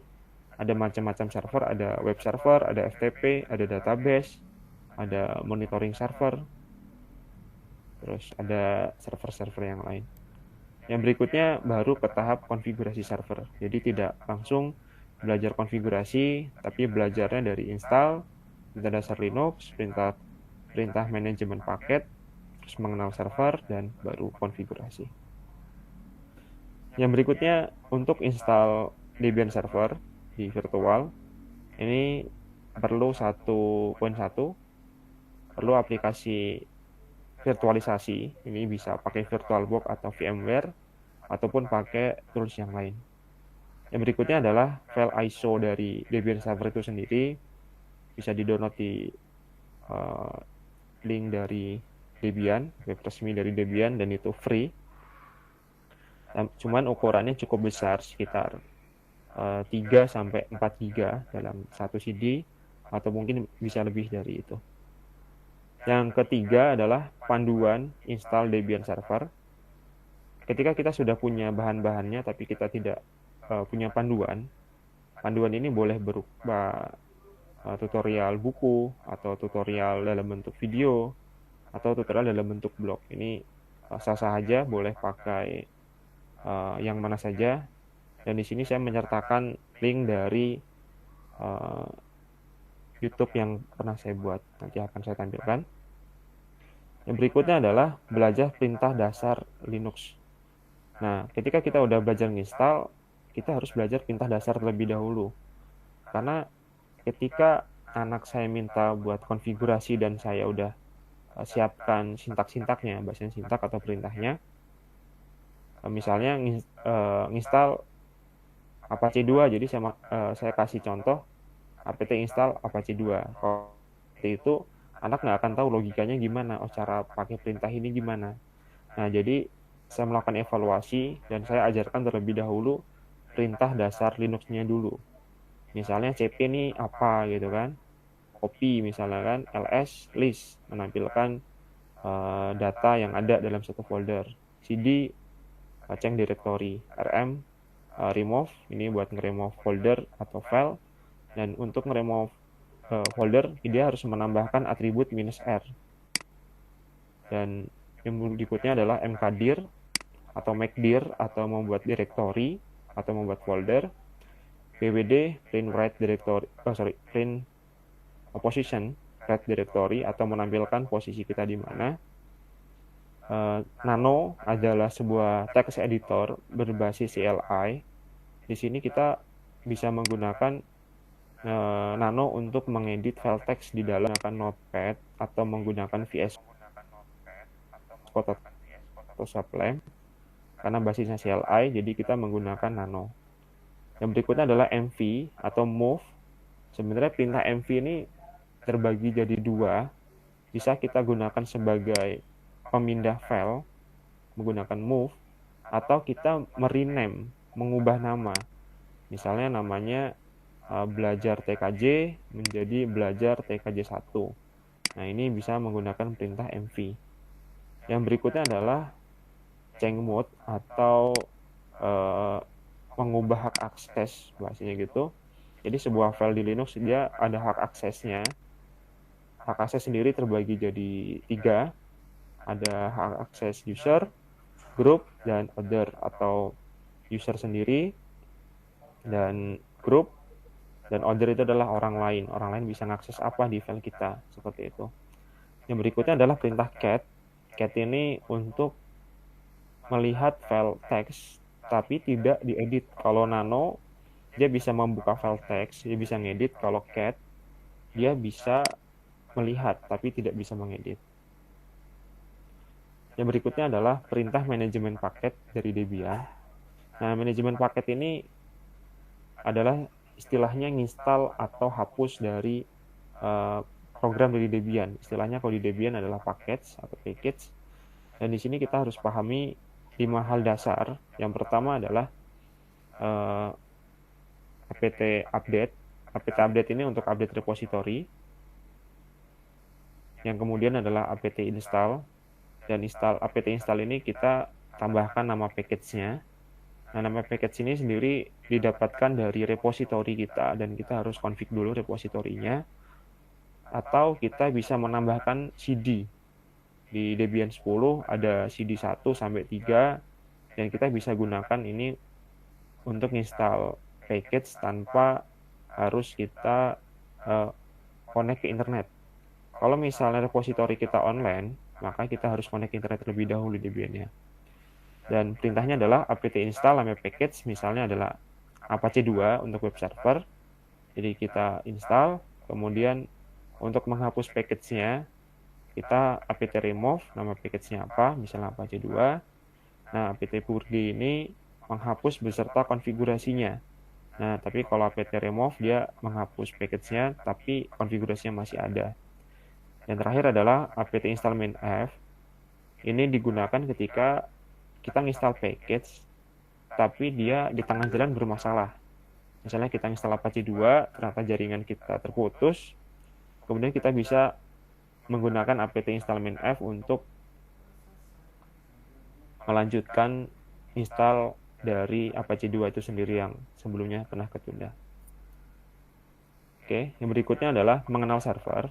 ada macam-macam server, ada web server, ada FTP, ada database, ada monitoring server, terus ada server-server yang lain. Yang berikutnya baru ke tahap konfigurasi server. Jadi tidak langsung belajar konfigurasi, tapi belajarnya dari install, perintah dasar Linux, perintah manajemen paket, terus mengenal server, dan baru konfigurasi. Yang berikutnya untuk install Debian server di virtual, ini perlu 1.1, perlu aplikasi virtualisasi. Ini bisa pakai VirtualBox atau VMware, ataupun pakai tools yang lain. Yang berikutnya adalah file ISO dari Debian server itu sendiri, bisa di-download di link dari Debian, web resmi dari Debian, dan itu free. Cuman ukurannya cukup besar, sekitar 3 sampai 4 GB dalam satu CD, atau mungkin bisa lebih dari itu. Yang ketiga adalah panduan install Debian server. Ketika kita sudah punya bahan-bahannya tapi kita tidak punya panduan ini boleh berupa tutorial buku, atau tutorial dalam bentuk video, atau tutorial dalam bentuk blog. Ini sah-sah aja, boleh pakai yang mana saja. Dan di sini saya menyertakan link dari YouTube yang pernah saya buat, nanti akan saya tampilkan. Yang berikutnya adalah belajar perintah dasar Linux. Nah, ketika kita udah belajar install, kita harus belajar perintah dasar terlebih dahulu. Karena ketika anak saya minta buat konfigurasi dan saya udah siapkan sintak-sintaknya, bahasa sintak atau perintahnya, misalnya install Apache 2, jadi saya kasih contoh apt install Apache 2. Kalau itu anak nggak akan tahu logikanya gimana, cara pakai perintah ini gimana. Nah, jadi saya melakukan evaluasi dan saya ajarkan terlebih dahulu perintah dasar Linux-nya dulu. Misalnya cp ini apa gitu kan, copy misalnya kan, ls list menampilkan data yang ada dalam satu folder, cd change directory, rm remove ini buat nge-remove folder atau file, dan untuk nge-remove folder dia harus menambahkan atribut -r. Dan yang berikutnya adalah mkdir atau makdir, atau membuat directory atau membuat folder, pwd print write directory, print position write directory, atau menampilkan posisi kita di mana, Nano adalah sebuah text editor berbasis CLI. Di sini kita bisa menggunakan Nano untuk mengedit file teks di dalam menggunakan Notepad atau menggunakan VS Code atau Sublime. Karena basisnya CLI, jadi kita menggunakan Nano. Yang berikutnya adalah MV atau Move. Sebenarnya perintah MV ini terbagi jadi dua. Bisa kita gunakan sebagai pemindah file menggunakan Move, atau kita merename, mengubah nama. Misalnya namanya belajar TKJ menjadi belajar TKJ 1. Nah, ini bisa menggunakan perintah MV. Yang berikutnya adalah change mode atau mengubah hak akses, bahasanya gitu. Jadi sebuah file di Linux dia ada hak aksesnya. Hak akses sendiri terbagi jadi 3. Ada hak akses user, group, dan other, atau user sendiri dan group, dan other itu adalah orang lain. Orang lain bisa mengakses apa di file kita, seperti itu. Yang berikutnya adalah perintah cat. Cat ini untuk melihat file teks tapi tidak diedit. Kalau Nano dia bisa membuka file teks, dia bisa ngedit. Kalau cat dia bisa melihat tapi tidak bisa mengedit. Yang berikutnya adalah perintah manajemen paket dari Debian. Nah, manajemen paket ini adalah istilahnya nginstal atau hapus dari program dari Debian. Istilahnya kalau di Debian adalah package atau package. Dan di sini kita harus pahami 5 hal dasar. Yang pertama adalah apt update. Apt update ini untuk update repository. Yang kemudian adalah apt install. Dan apt install ini kita tambahkan nama package-nya. Nah, nama package ini sendiri didapatkan dari repository kita, dan kita harus config dulu repositorinya. Atau kita bisa menambahkan CD. Di Debian 10 ada CD 1 sampai 3, dan kita bisa gunakan ini untuk install package tanpa harus kita connect ke internet. Kalau misalnya repository kita online, maka kita harus connect ke internet terlebih dahulu di Debian-nya. Dan perintahnya adalah apt install nama package, misalnya adalah Apache 2 untuk web server. Jadi kita install, kemudian untuk menghapus package-nya, kita apt remove, nama package-nya apa, misalnya Apache 2. Nah, apt purge ini menghapus beserta konfigurasinya. Nah, tapi kalau apt remove dia menghapus package-nya, tapi konfigurasinya masih ada. Yang terakhir adalah apt install mainf. Ini digunakan ketika kita install package, tapi dia di tengah jalan bermasalah. Misalnya kita install Apache 2, ternyata jaringan kita terputus, kemudian kita bisa menggunakan apt install mainf untuk melanjutkan install dari Apache 2 itu sendiri yang sebelumnya pernah ketunda. Oke, yang berikutnya adalah mengenal server.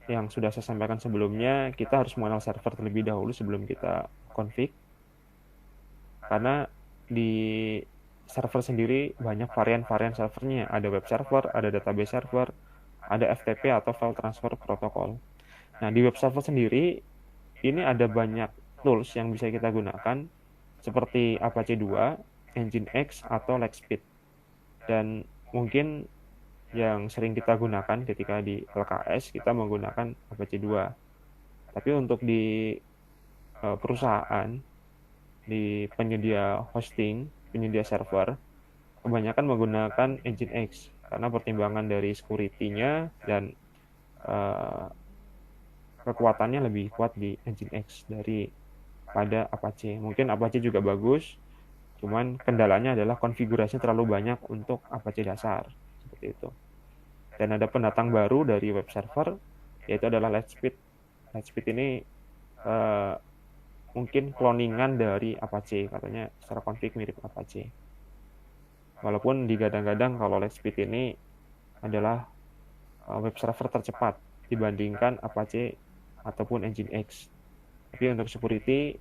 Yang sudah saya sampaikan sebelumnya, kita harus mengenal server terlebih dahulu sebelum kita config. Karena di server sendiri banyak varian-varian servernya. Ada web server, ada database server, ada FTP atau file transfer protocol. Nah, di web server sendiri ini ada banyak tools yang bisa kita gunakan, seperti Apache 2, Nginx, atau Lightspeed. Dan mungkin yang sering kita gunakan ketika di LKS, kita menggunakan Apache 2. Tapi untuk di perusahaan, di penyedia hosting, penyedia server, kebanyakan menggunakan Nginx karena pertimbangan dari security-nya dan kekuatannya lebih kuat di Nginx daripada Apache. Mungkin Apache juga bagus, cuman kendalanya adalah konfigurasinya terlalu banyak untuk Apache dasar, seperti itu. Dan ada pendatang baru dari web server, yaitu adalah Lightspeed. Lightspeed ini mungkin cloningan dari Apache, katanya secara config mirip Apache. Walaupun digadang-gadang kalau Lightspeed ini adalah web server tercepat dibandingkan Apache ataupun Nginx. Tapi untuk security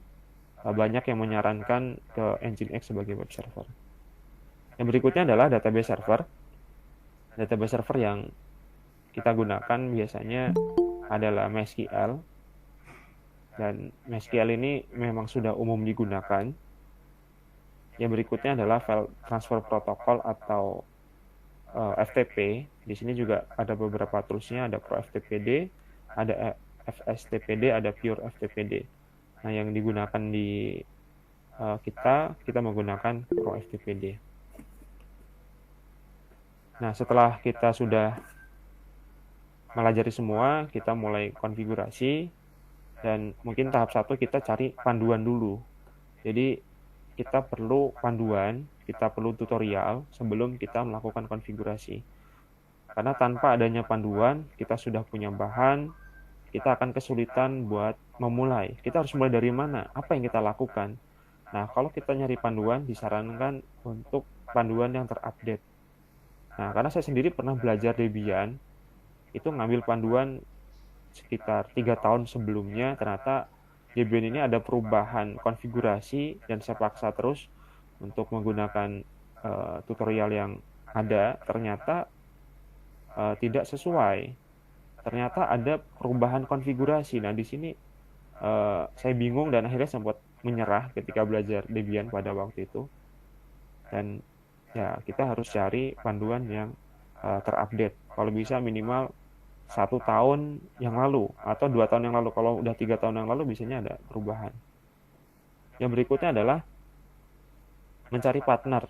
banyak yang menyarankan ke Nginx sebagai web server. Yang berikutnya adalah database server. Database server yang kita gunakan biasanya adalah MySQL. dan MySQL ini memang sudah umum digunakan. Yang berikutnya adalah File Transfer Protocol atau FTP. Di sini juga ada beberapa toolsnya, ada ProFTPD, ada FSTPD, ada Pure FTPD. Nah, yang digunakan di kita menggunakan ProFTPD. Nah, setelah kita sudah melajari semua, kita mulai konfigurasi, dan mungkin tahap 1 kita cari panduan dulu. Jadi kita perlu panduan, kita perlu tutorial sebelum kita melakukan konfigurasi. Karena tanpa adanya panduan, kita sudah punya bahan, kita akan kesulitan buat memulai. Kita harus mulai dari mana? Apa yang kita lakukan? Nah, kalau kita nyari panduan, disarankan untuk panduan yang terupdate. Nah, karena saya sendiri pernah belajar Debian, itu ngambil panduan sekitar 3 tahun sebelumnya, ternyata Debian ini ada perubahan konfigurasi, dan saya paksa terus untuk menggunakan tutorial yang ada, ternyata tidak sesuai. Ternyata ada perubahan konfigurasi. Nah, di sini saya bingung dan akhirnya sempat menyerah ketika belajar Debian pada waktu itu. Dan ya, kita harus cari panduan yang terupdate. Kalau bisa minimal 1 tahun yang lalu atau 2 tahun yang lalu. Kalau udah 3 tahun yang lalu biasanya ada perubahan. Yang berikutnya adalah mencari partner.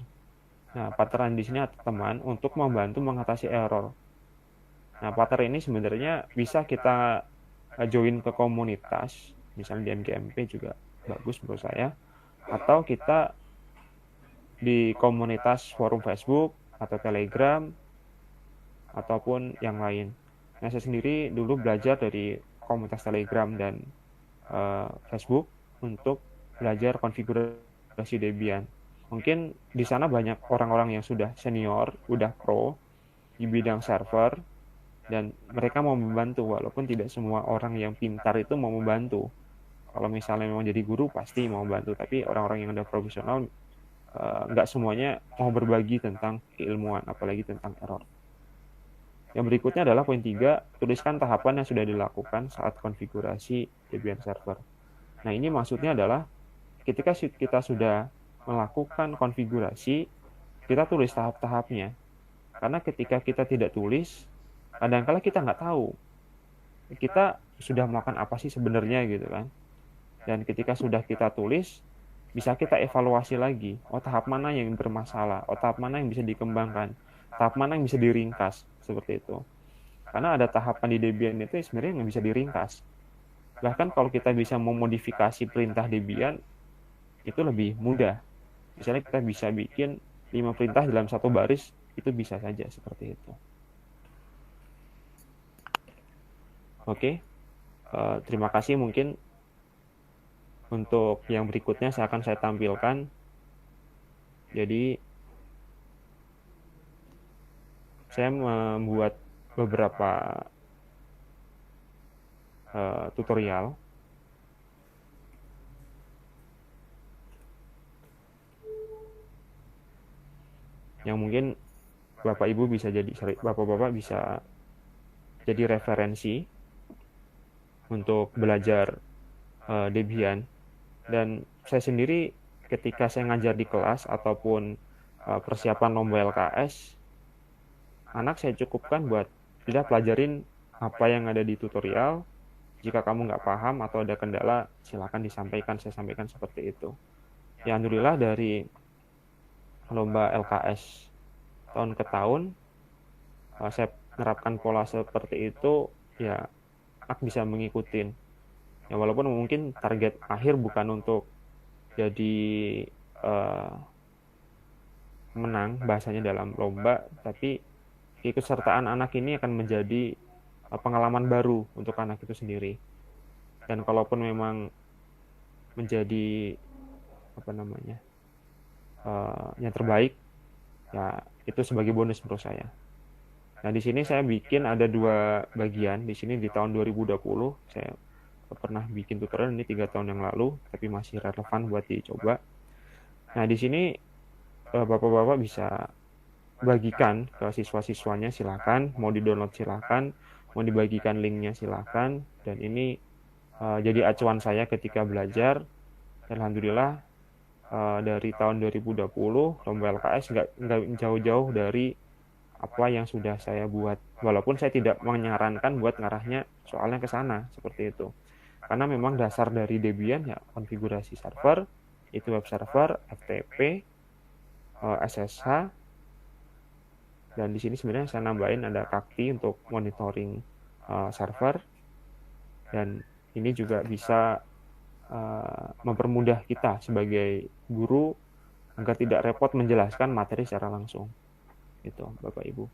Nah, partner di sini adalah teman untuk membantu mengatasi error. Nah, partner ini sebenarnya bisa kita join ke komunitas, misalnya di MGMP juga bagus menurut saya, atau kita di komunitas forum Facebook atau Telegram ataupun yang lain. Nah, saya sendiri dulu belajar dari komunitas Telegram dan Facebook untuk belajar konfigurasi Debian. Mungkin di sana banyak orang-orang yang sudah senior, udah pro di bidang server, dan mereka mau membantu, walaupun tidak semua orang yang pintar itu mau membantu. Kalau misalnya memang jadi guru pasti mau membantu, tapi orang-orang yang udah profesional nggak semuanya mau berbagi tentang keilmuan, apalagi tentang error. Yang berikutnya adalah poin 3, tuliskan tahapan yang sudah dilakukan saat konfigurasi Debian server. Nah, ini maksudnya adalah ketika kita sudah melakukan konfigurasi, kita tulis tahap-tahapnya. Karena ketika kita tidak tulis, kadang-kala kita nggak tahu kita sudah melakukan apa sih sebenarnya gitu kan. Dan ketika sudah kita tulis, bisa kita evaluasi lagi. Oh, tahap mana yang bermasalah? Oh, tahap mana yang bisa dikembangkan? Tahap mana yang bisa diringkas? Seperti itu. Karena ada tahapan di Debian itu sebenarnya yang bisa diringkas. Bahkan kalau kita bisa memodifikasi perintah Debian, itu lebih mudah. Misalnya kita bisa bikin 5 perintah dalam 1 baris, itu bisa saja seperti itu. Oke, terima kasih. Mungkin untuk yang berikutnya akan saya tampilkan. Jadi saya membuat beberapa tutorial. Yang mungkin Bapak Ibu bisa jadi, Bapak-bapak bisa jadi referensi untuk belajar Debian. Dan saya sendiri ketika saya ngajar di kelas ataupun persiapan lomba LKS, anak saya cukupkan buat tidak pelajarin apa yang ada di tutorial. Jika kamu nggak paham atau ada kendala, silakan disampaikan, saya sampaikan seperti itu. Ya, alhamdulillah dari lomba LKS tahun ke tahun, saya menerapkan pola seperti itu, ya anak bisa mengikuti. Ya, walaupun mungkin target akhir bukan untuk jadi menang bahasanya dalam lomba, tapi keikutsertaan anak ini akan menjadi pengalaman baru untuk anak itu sendiri. Dan kalaupun memang menjadi yang terbaik, ya itu sebagai bonus menurut saya. Nah, di sini saya bikin ada 2 bagian. Di sini di tahun 2020 saya pernah bikin tutorial, ini 3 tahun yang lalu, tapi masih relevan buat dicoba. Nah, di sini bapak-bapak bisa bagikan ke siswa-siswanya, silakan. Mau di-download silakan, mau dibagikan linknya silakan. Dan ini jadi acuan saya ketika belajar. Alhamdulillah dari tahun 2020 lomba LKS nggak jauh-jauh dari apa yang sudah saya buat. Walaupun saya tidak menyarankan buat ngarahnya soalnya ke sana seperti itu. Karena memang dasar dari Debian ya konfigurasi server, itu web server, FTP, SSH, dan di sini sebenarnya saya nambahin ada Kakti untuk monitoring server, dan ini juga bisa mempermudah kita sebagai guru agar tidak repot menjelaskan materi secara langsung. Itu Bapak Ibu.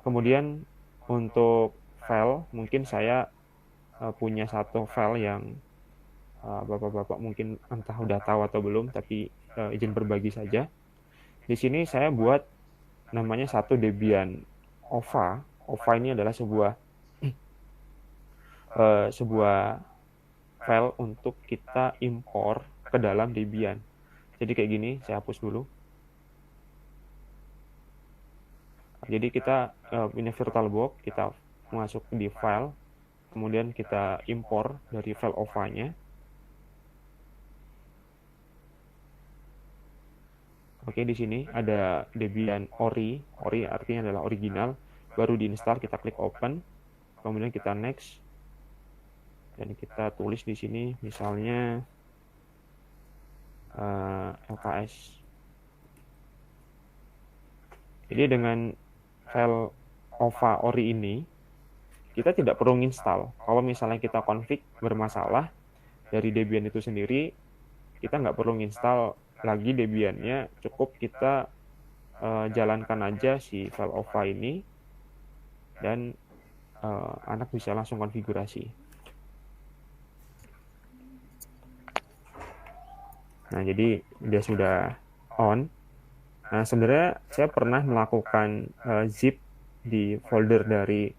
Kemudian untuk file, mungkin saya punya satu file yang Bapak-bapak mungkin entah udah tahu atau belum, tapi izin berbagi saja. Di sini saya buat namanya satu Debian OVA. OVA ini adalah sebuah file untuk kita impor ke dalam Debian. Jadi kayak gini, saya hapus dulu. Jadi kita punya VirtualBox, kita masuk di file, kemudian kita impor dari file OVA-nya. Oke, di sini ada Debian Ori. Ori artinya adalah original. Baru diinstal, kita klik open, kemudian kita next, dan kita tulis di sini misalnya LKS. Jadi dengan file OVA Ori ini kita tidak perlu install. Kalau misalnya kita config bermasalah dari Debian itu sendiri, kita nggak perlu install lagi Debiannya, cukup kita jalankan aja si file OVA ini, dan anak bisa langsung konfigurasi. Nah, jadi dia sudah on. Nah, sebenarnya saya pernah melakukan zip di folder dari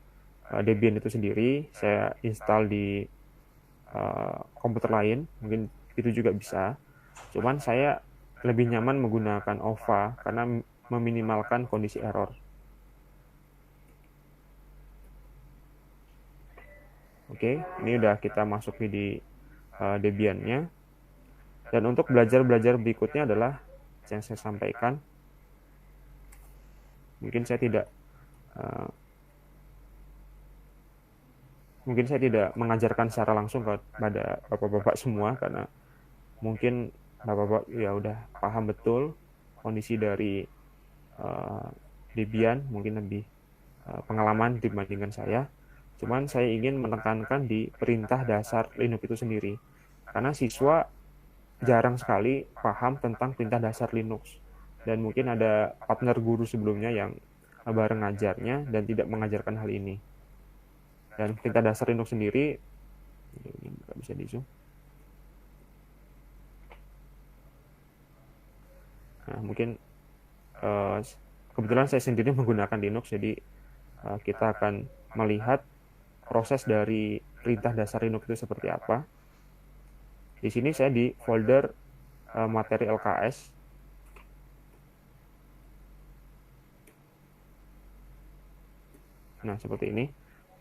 Debian itu sendiri. Saya install di komputer lain, mungkin itu juga bisa. Cuman saya lebih nyaman menggunakan OVA karena meminimalkan kondisi error. Oke, ini udah kita masukin di Debian-nya. Dan untuk belajar berikutnya adalah yang saya sampaikan. Mungkin saya tidak mengajarkan secara langsung kepada bapak-bapak semua, karena mungkin bapak-bapak ya udah paham betul kondisi dari Debian, mungkin lebih pengalaman dibandingkan saya. Cuman saya ingin menekankan di perintah dasar Linux itu sendiri, karena siswa jarang sekali paham tentang perintah dasar Linux, dan mungkin ada partner guru sebelumnya yang bareng ngajarnya dan tidak mengajarkan hal ini. Dan perintah dasar Linux sendiri ini nggak bisa di zoom. Nah, mungkin kebetulan saya sendiri menggunakan Linux, jadi kita akan melihat proses dari perintah dasar Linux itu seperti apa. Di sini saya di folder materi LKS. Nah, seperti ini.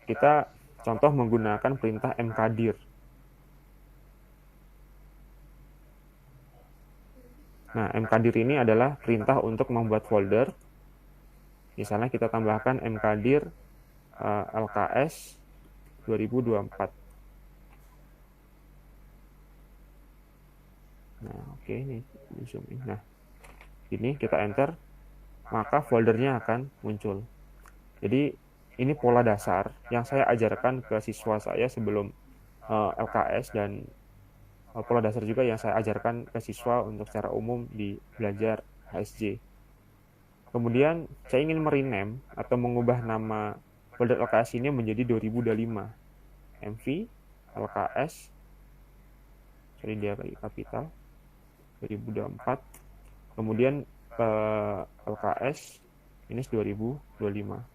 Kita contoh menggunakan perintah mkdir. Nah, mkdir ini adalah perintah untuk membuat folder. Misalnya kita tambahkan mkdir LKS 2024. Nah, oke, ini zoom in. Nah, ini kita enter, maka foldernya akan muncul. Jadi ini pola dasar yang saya ajarkan ke siswa saya sebelum LKS, dan pola dasar juga yang saya ajarkan ke siswa untuk secara umum di belajar HSJ. Kemudian saya ingin merename atau mengubah nama folder LKS ini menjadi 2025 MV LKS, jadi dia kapital 2024, kemudian LKS ini 2025.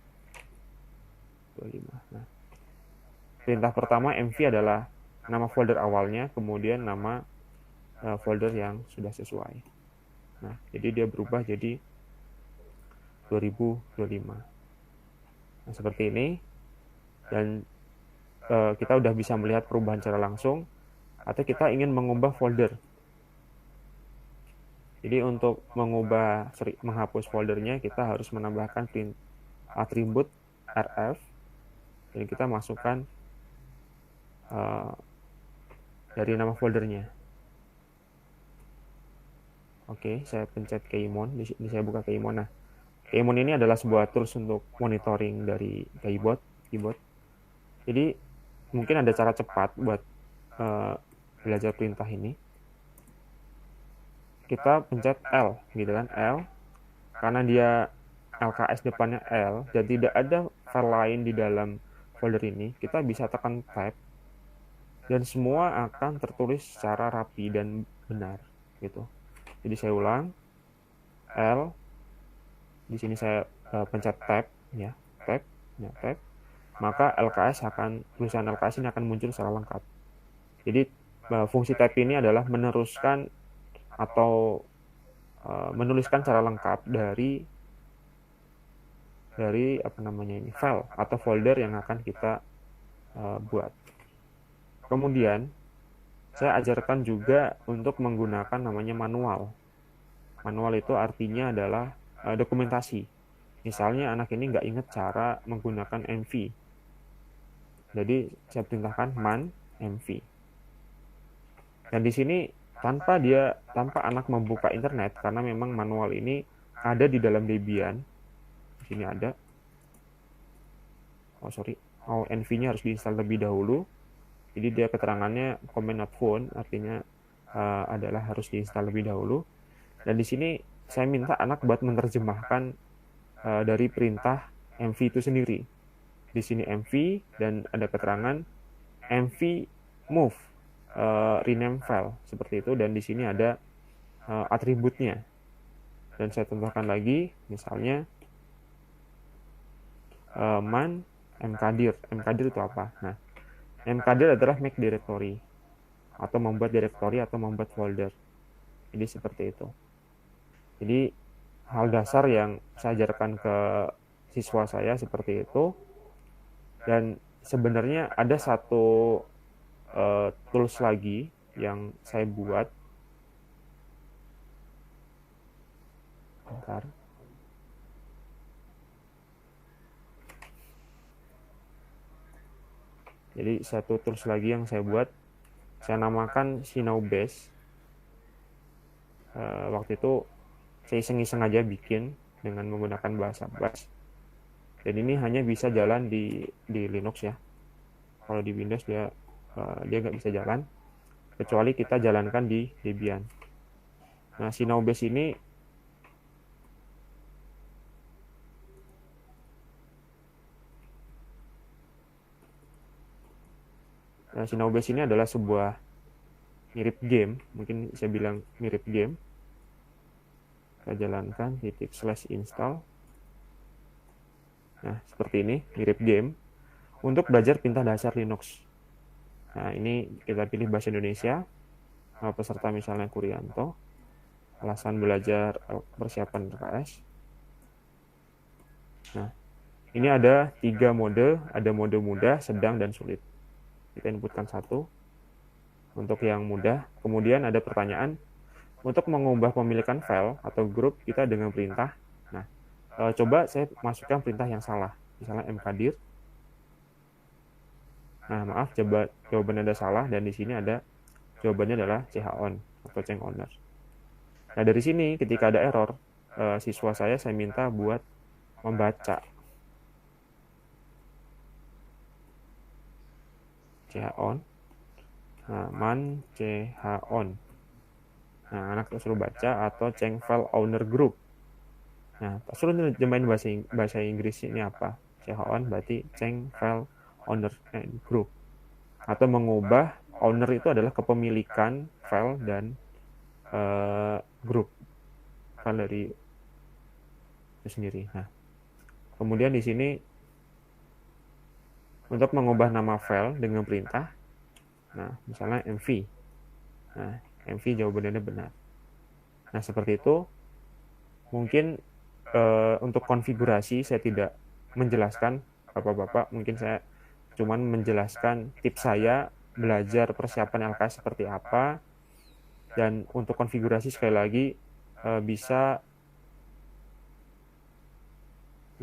Nah, perintah pertama MV adalah nama folder awalnya, kemudian nama folder yang sudah sesuai. Nah, jadi dia berubah jadi 2025. Nah, seperti ini. Dan kita udah bisa melihat perubahan secara langsung, atau kita ingin mengubah folder. Jadi untuk menghapus foldernya, kita harus menambahkan print atribut rf, dan kita masukkan dari nama foldernya. Oke, saya pencet Keymon. Di sini saya buka Keymon. Nah, Keymon ini adalah sebuah tools untuk monitoring dari keyboard. Jadi mungkin ada cara cepat buat belajar perintah ini. Kita pencet L, gitu kan, L. Karena dia LKS depannya L dan tidak ada file lain di dalam folder ini, kita bisa tekan Tab dan semua akan tertulis secara rapi dan benar, gitu. Jadi saya ulang, L, di sini saya pencet Tab, ya, Tab, maka tulisan LKS ini akan muncul secara lengkap. Jadi fungsi tab ini adalah meneruskan atau menuliskan secara lengkap dari file atau folder yang akan kita buat. Kemudian saya ajarkan juga untuk menggunakan namanya manual. Manual itu artinya adalah dokumentasi. Misalnya anak ini nggak ingat cara menggunakan MV, jadi saya perintahkan man MV. Dan di sini tanpa anak membuka internet, karena memang manual ini ada di dalam Debian. Di sini ada. NV-nya harus diinstal lebih dahulu. Jadi dia keterangannya command not found, artinya adalah harus diinstal lebih dahulu. Dan di sini saya minta anak buat menerjemahkan dari perintah MV itu sendiri. Di sini MV dan ada keterangan MV move rename file seperti itu, dan di sini ada atributnya. Dan saya contohkan lagi, misalnya man mkdir. Mkdir itu apa? Nah, mkdir adalah make directory, atau membuat directory atau membuat folder. Jadi seperti itu. Jadi hal dasar yang saya ajarkan ke siswa saya seperti itu. Dan sebenarnya ada satu tools lagi yang saya buat. Bentar. Jadi satu tools lagi yang saya buat, saya namakan Sinowbase. Waktu itu saya iseng-iseng aja bikin dengan menggunakan bahasa Bash. Dan ini hanya bisa jalan di Linux ya. Kalau di Windows dia nggak bisa jalan, kecuali kita jalankan di Debian. Nah, Sinowbase ini adalah sebuah mirip game, mungkin saya bilang mirip game. Saya jalankan /install. Nah, seperti ini, mirip game. Untuk belajar perintah dasar Linux. Nah, ini kita pilih bahasa Indonesia. Peserta misalnya Kurianto. Alasan belajar persiapan LKS. Nah, ini ada 3 mode. Ada mode mudah, sedang, dan sulit. Kita inputkan 1. Untuk yang mudah. Kemudian ada pertanyaan. Untuk mengubah pemilikan file atau grup kita dengan perintah. Nah, coba saya masukkan perintah yang salah, misalnya mkdir. Nah, maaf, jawabannya ada salah, dan di sini ada jawabannya adalah chon atau change owner. Nah, dari sini ketika ada error, siswa saya minta buat membaca chon, man chon. Nah, anak suruh baca atau change file owner group. Nah, suruh terjemahin bahasa Inggris ini apa? Chon berarti change file owner and group. Atau mengubah owner itu adalah kepemilikan file dan grup file dari itu sendiri. Nah, kemudian di sini untuk mengubah nama file dengan perintah. Nah, misalnya mv. Nah, mv jawabannya benar. Nah, seperti itu. Mungkin untuk konfigurasi saya tidak menjelaskan Bapak-bapak, mungkin saya cuman menjelaskan tips saya belajar persiapan LKS seperti apa. Dan untuk konfigurasi sekali lagi bisa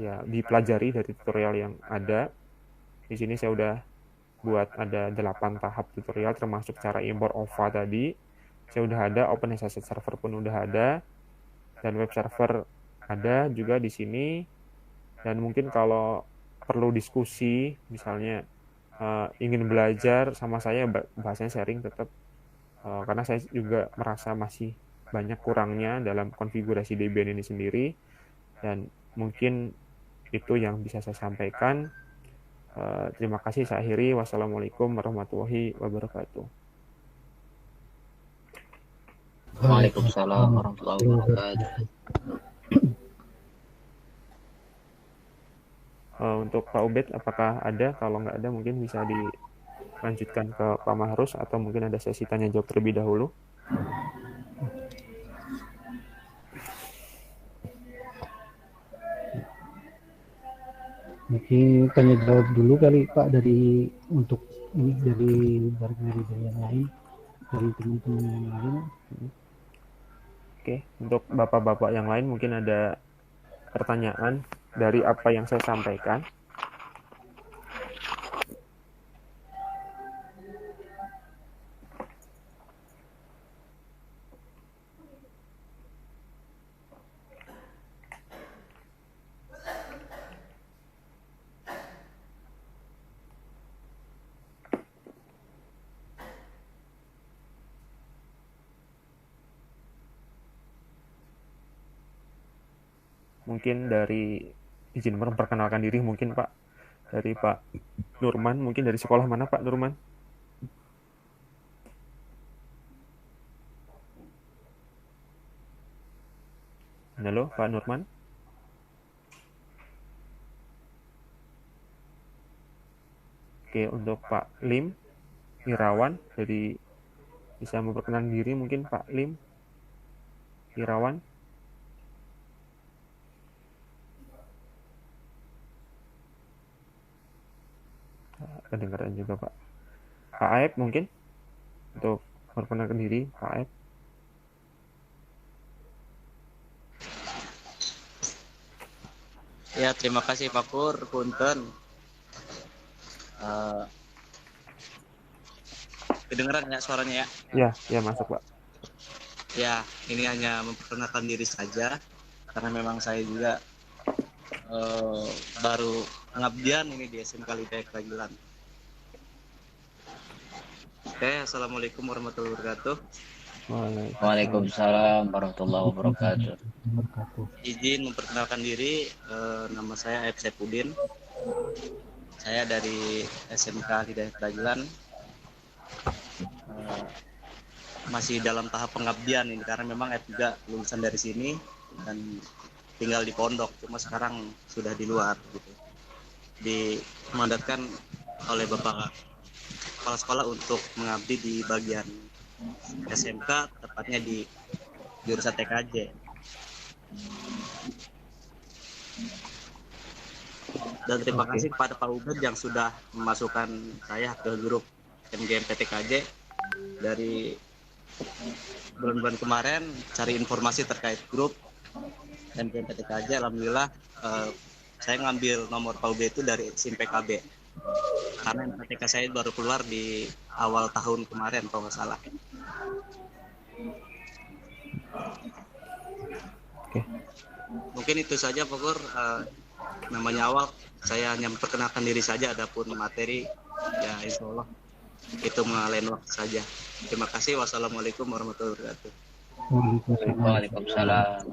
ya dipelajari dari tutorial yang ada. Di sini saya udah buat ada 8 tahap tutorial termasuk cara import OVA tadi. Saya udah ada, OpenSSH server pun udah ada, dan web server ada juga di sini. Dan mungkin kalau perlu diskusi, misalnya ingin belajar sama saya, bahasanya sharing tetap, karena saya juga merasa masih banyak kurangnya dalam konfigurasi Debian ini sendiri, dan mungkin itu yang bisa saya sampaikan. Terima kasih, saya akhiri. Wassalamualaikum warahmatullahi wabarakatuh. Waalaikumsalam warahmatullahi wabarakatuh. Untuk Pak Ubed, apakah ada? Kalau nggak ada, mungkin bisa dilanjutkan ke Pak Mahrus, atau mungkin ada sesi tanya jawab terlebih dahulu. Mungkin tanya jawab dulu kali Pak dari yang lain, dari teman-teman yang lain. Oke, untuk bapak-bapak yang lain mungkin ada pertanyaan dari apa yang saya sampaikan. Mungkin dari izin memperkenalkan diri mungkin Pak, dari Pak Nurman, mungkin dari sekolah mana Pak Nurman? Halo Pak Nurman. Oke, untuk Pak Lim Irawan, dari bisa memperkenalkan diri mungkin Pak Lim Irawan. Kedengaran juga Pak. Pak Aep mungkin untuk memperkenalkan diri, Pak Aep. Ya, terima kasih Pak Pur, punten. Kedengeran ya suaranya ya? Ya masuk Pak. Ya, ini hanya memperkenalkan diri saja, karena memang saya juga baru pengabdian ini di SMK Lidah Keragilan. Oke, assalamualaikum warahmatullahi wabarakatuh. Waalaikumsalam warahmatullahi wabarakatuh. Izin memperkenalkan diri, nama saya Aep Saipudin. Saya dari SMK Lidah Keragilan. Masih dalam tahap pengabdian ini, karena memang Aep juga lulusan dari sini dan tinggal di pondok, cuma sekarang sudah di luar gitu. Dimandatkan oleh Bapak Kepala Sekolah untuk mengabdi di bagian SMK, tepatnya di jurusan TKJ. Dan terima kasih kepada Pak Ubed yang sudah memasukkan saya ke grup MGMP TKJ. Dari bulan-bulan kemarin cari informasi terkait grup MGMP TKJ, alhamdulillah saya ngambil nomor Pak Ubed itu dari SIM PKB. Karena MPTK saya baru keluar di awal tahun kemarin kalau nggak salah. Mungkin itu saja Pak Pur. Namanya awal, saya hanya memperkenalkan diri saja, adapun materi ya insya Allah itu mengalami waktu saja. Terima kasih. Wassalamualaikum warahmatullahi wabarakatuh. Waalaikumsalam.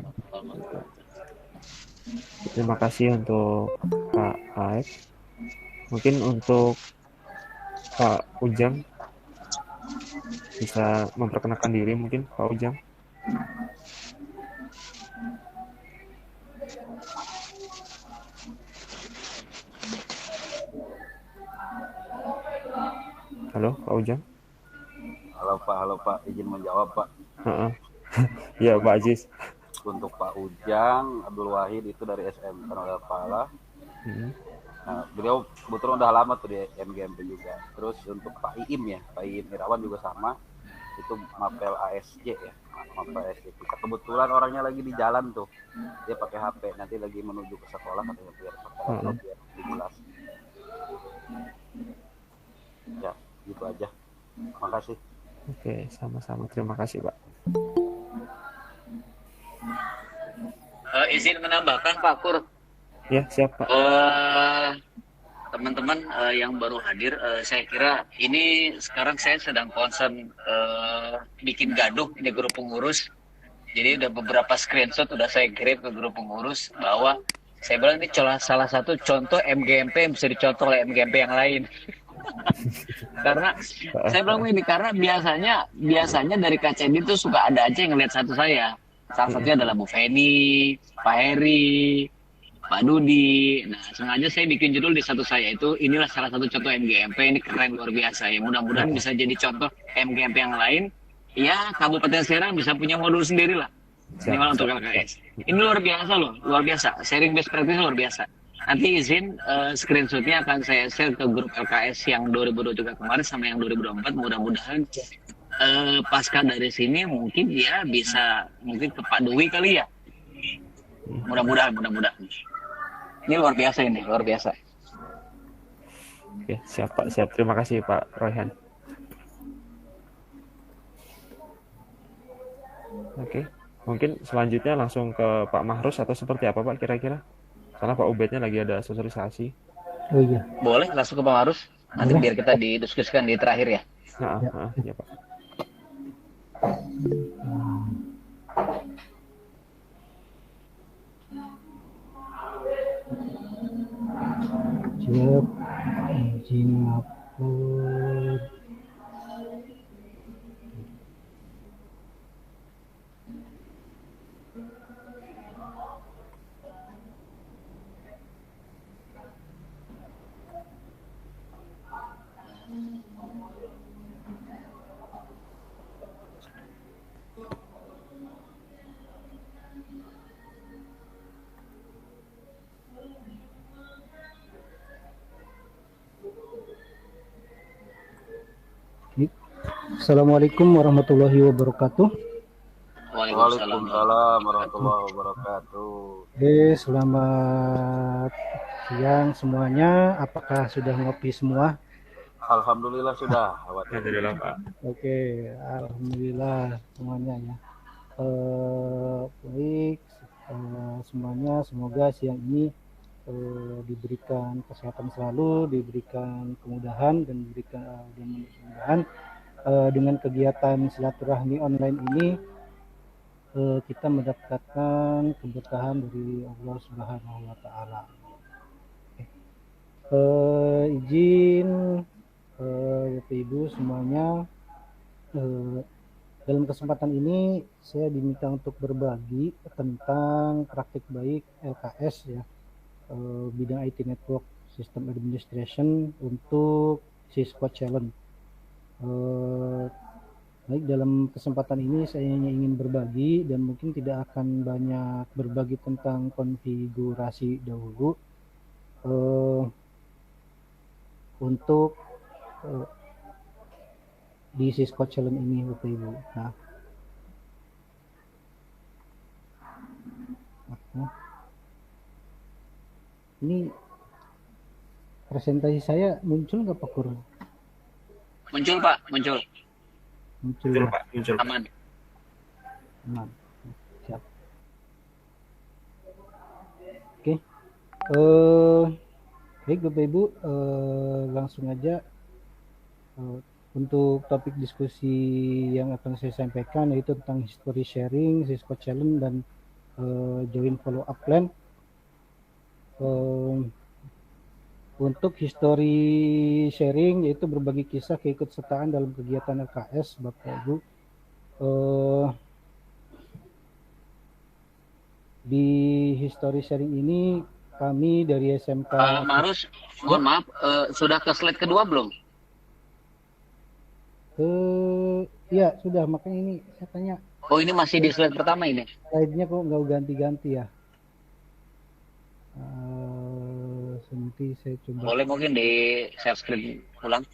Terima kasih untuk Pak Aep. Mungkin untuk Pak Ujang bisa memperkenalkan diri mungkin Pak Ujang. Halo Pak Ujang. Halo Pak, izin menjawab Pak. Ya Pak Aziz. Untuk Pak Ujang Abdul Wahid itu dari SMK Nolal Pala. Nah, beliau kebetulan udah lama tuh di MGMP juga. Terus untuk Pak Iim ya, Pak Iim Irawan juga sama. Itu Mapel ASJ ya, Mapel ASJ. Kita kebetulan orangnya lagi di jalan tuh. Dia pakai HP, nanti lagi menuju ke sekolah katanya biar pakai laptop biar dijelas. Ya, gitu aja. Makasih. Oke, sama-sama. Terima kasih, Pak. Izin menambahkan Pak Kur. Ya, siap, Pak. Teman-teman yang baru hadir, saya kira ini sekarang saya sedang concern bikin gaduh di grup pengurus. Jadi udah beberapa screenshot udah saya kirim ke grup pengurus bahwa saya bilang ini salah satu contoh MGMP yang bisa dicontoh oleh MGMP yang lain. Karena saya bilang ini karena biasanya dari KCD itu suka ada aja yang ngeliat satu saya. Salah satunya adalah Bu Feni, Pak Heri, Pak Dudi. Nah, sengaja saya bikin judul di satu saya itu, inilah salah satu contoh MGMP, ini keren luar biasa ya. Mudah-mudahan bisa jadi contoh MGMP yang lain. Ya, Kabupaten Serang bisa punya modul sendiri lah. Minimal untuk LKS. Ini luar biasa loh, luar biasa. Sharing best practice luar biasa. Nanti izin screenshotnya akan saya share ke grup LKS yang 2023 kemarin sama yang 2024. Mudah-mudahan pasca dari sini mungkin dia bisa mungkin ke Pak Dwi kali ya. Mudah-mudahan. Ini luar biasa ini, luar biasa. Oke, siap, Pak. Siap. Terima kasih, Pak Royhan. Oke, mungkin selanjutnya langsung ke Pak Mahrus atau seperti apa, Pak, kira-kira? Karena Pak Ubednya lagi ada sosialisasi. Oh iya. Boleh langsung ke Pak Marus. Nanti biar kita didiskusikan di terakhir ya. Ya, Pak. Siap. Izin upload. Assalamualaikum warahmatullahi wabarakatuh. Waalaikumsalam warahmatullahi wabarakatuh. Oke, selamat siang semuanya. Apakah sudah ngopi semua? Alhamdulillah sudah. Alhamdulillah, Pak. Oke, alhamdulillah semuanya ya. Baik, semuanya semoga siang ini diberikan kesehatan selalu, diberikan kemudahan dan diberikan mudah-mudahan dengan kegiatan silaturahmi online ini kita mendapatkan keberkahan dari Allah Subhanahu wa taala. Izin Bapak Ibu semuanya, dalam kesempatan ini saya diminta untuk berbagi tentang praktik baik LKS ya, bidang IT Network System Administration untuk Cisco Challenge. Baik, dalam kesempatan ini saya hanya ingin berbagi dan mungkin tidak akan banyak berbagi tentang konfigurasi dahulu untuk di Cisco Challenge ini Bapak Ibu. Nah, ini presentasi saya muncul nggak Pak Kur? Muncul Pak, muncul. Muncul Muncul, ya? Pak. Muncul. Aman. Aman. Siap. Oke. Baik Bapak Ibu, langsung aja untuk topik diskusi yang akan saya sampaikan yaitu tentang history sharing, Cisco Challenge dan joint follow up plan. Untuk history sharing yaitu berbagi kisah keikutsertaan dalam kegiatan LKS Bapak Ibu. Di history sharing ini kami dari SMK Marus, mohon maaf, sudah ke slide kedua belum? Ya sudah, makanya ini saya tanya. Oh, ini masih di slide pertama ini. Slide-nya kok nggak ganti-ganti ya? Nanti saya coba. Boleh mungkin di share screen ulang.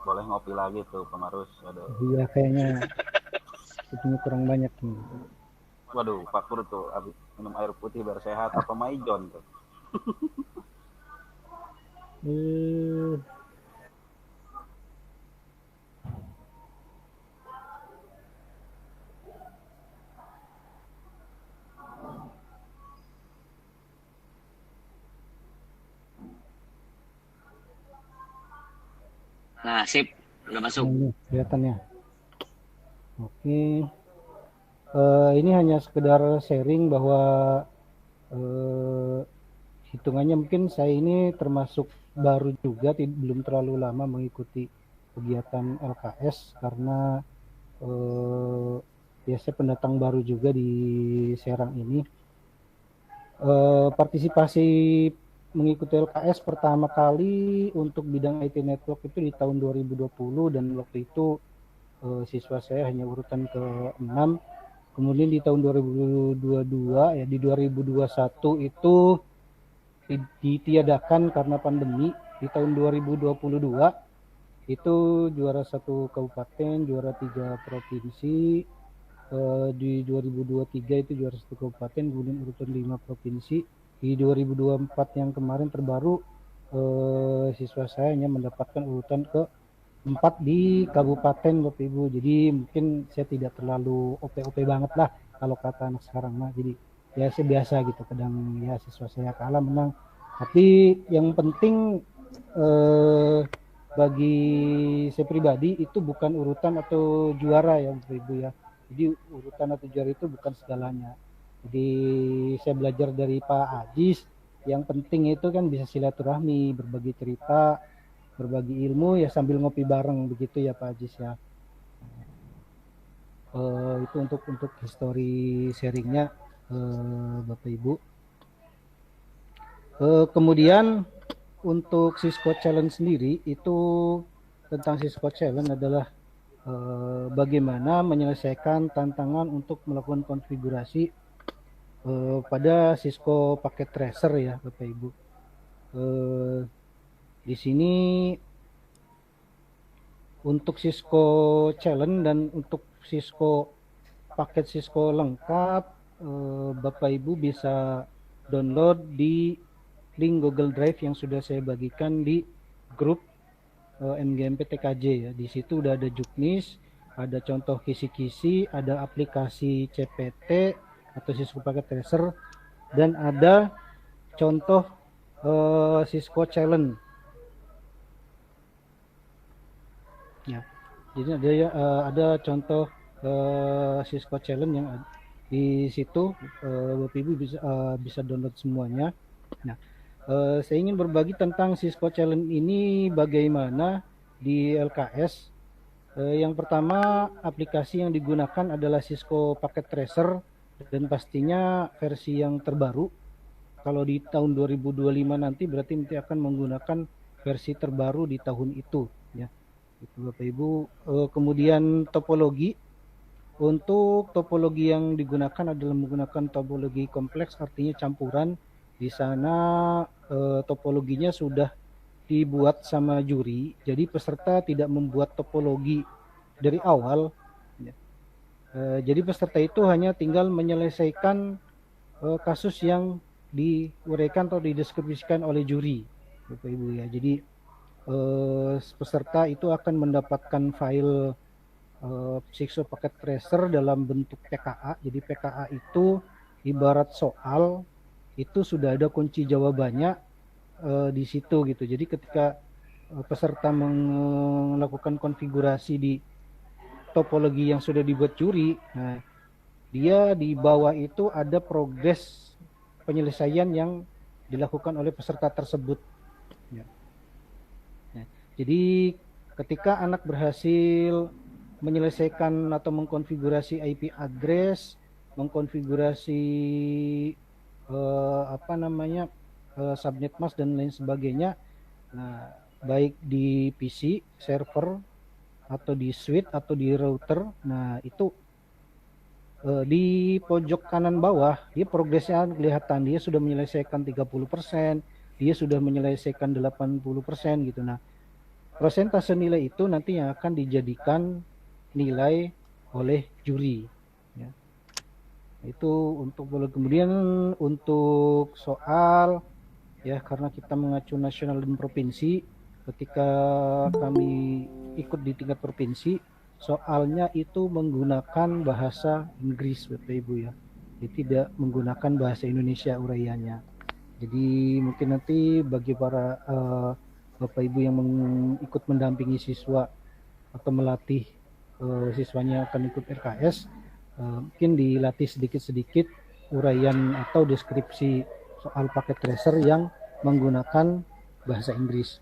Boleh ngopi lagi tuh Pemarus. Aduh. Iya kayaknya kopinya kurang banyak nih. Waduh, Pak Pur tuh habis minum air putih biar sehat apa Maijon tuh. Nah, sip, udah masuk. Ini kelihatannya. Oke. Ini hanya sekedar sharing bahwa hitungannya mungkin saya ini termasuk baru juga, belum terlalu lama mengikuti kegiatan LKS karena ya saya pendatang baru juga di Serang ini. Partisipasi mengikuti LKS pertama kali untuk bidang IT network itu di tahun 2020 dan waktu itu siswa saya hanya urutan ke-6. Kemudian di tahun 2022 ya, di 2021 itu ditiadakan karena pandemi. Di tahun 2022 itu juara 1 kabupaten, juara 3 provinsi. Di 2023 itu juara 1 kabupaten, kemudian urutan 5 provinsi. Di 2024 yang kemarin terbaru siswa saya hanya mendapatkan urutan ke-4 di kabupaten Bapak Ibu. Jadi mungkin saya tidak terlalu OP-OP banget lah kalau kata anak sekarang mah. Jadi ya saya biasa gitu, kadang ya siswa saya kalah menang. Tapi yang penting bagi saya pribadi itu bukan urutan atau juara ya Bapak Ibu ya. Jadi urutan atau juara itu bukan segalanya. Jadi saya belajar dari Pak Ajis, yang penting itu kan bisa silaturahmi, berbagi cerita, berbagi ilmu ya sambil ngopi bareng begitu ya Pak Ajis ya. Itu untuk history sharingnya Bapak Ibu. Kemudian untuk Cisco Challenge sendiri itu, tentang Cisco Challenge adalah bagaimana menyelesaikan tantangan untuk melakukan konfigurasi pada Cisco paket tracer ya Bapak Ibu. Di sini untuk Cisco Challenge dan untuk Cisco paket Cisco lengkap, Bapak Ibu bisa download di link Google Drive yang sudah saya bagikan di grup MGMP TKJ ya. Di situ udah ada juknis, ada contoh kisi-kisi, ada aplikasi CPT atau Cisco Packet Tracer, dan ada contoh Cisco Challenge. Ya, jadi ada contoh Cisco Challenge yang di situ Bapak Ibu bisa download semuanya. Nah, saya ingin berbagi tentang Cisco Challenge ini bagaimana di LKS. Yang pertama, aplikasi yang digunakan adalah Cisco Packet Tracer dan pastinya versi yang terbaru. Kalau di tahun 2025 nanti berarti akan menggunakan versi terbaru di tahun itu ya. Itu Bapak Ibu. Kemudian topologi. Untuk topologi yang digunakan adalah menggunakan topologi kompleks, artinya campuran. Di sana topologinya sudah dibuat sama juri, jadi peserta tidak membuat topologi dari awal. Jadi peserta itu hanya tinggal menyelesaikan kasus yang diuraikan atau dideskripsikan oleh juri, Bapak Ibu ya. Jadi peserta itu akan mendapatkan file Cisco Packet Tracer dalam bentuk PKA. Jadi PKA itu ibarat soal, itu sudah ada kunci jawabannya di situ gitu. Jadi ketika peserta melakukan konfigurasi di topologi yang sudah dibuat juri, nah dia di bawah itu ada progres penyelesaian yang dilakukan oleh peserta tersebut. Ya. Nah, jadi ketika anak berhasil menyelesaikan atau mengkonfigurasi IP address, mengkonfigurasi subnet mask dan lain sebagainya. Nah, baik di PC, server, atau di switch, atau di router. Nah, itu di pojok kanan bawah dia progresnya kelihatan, dia sudah menyelesaikan 30%, dia sudah menyelesaikan 80% gitu. Nah, persentase nilai itu nanti yang akan dijadikan nilai oleh juri ya. Itu untuk kemudian untuk soal ya, karena kita mengacu nasional dan provinsi, ketika kami ikut di tingkat provinsi, soalnya itu menggunakan bahasa Inggris Bapak Ibu ya. Jadi tidak menggunakan bahasa Indonesia uraiannya. Jadi mungkin nanti bagi para Bapak Ibu yang ikut mendampingi siswa atau melatih siswanya akan ikut RKS, mungkin dilatih sedikit-sedikit uraian atau deskripsi soal paket tracer yang menggunakan bahasa Inggris.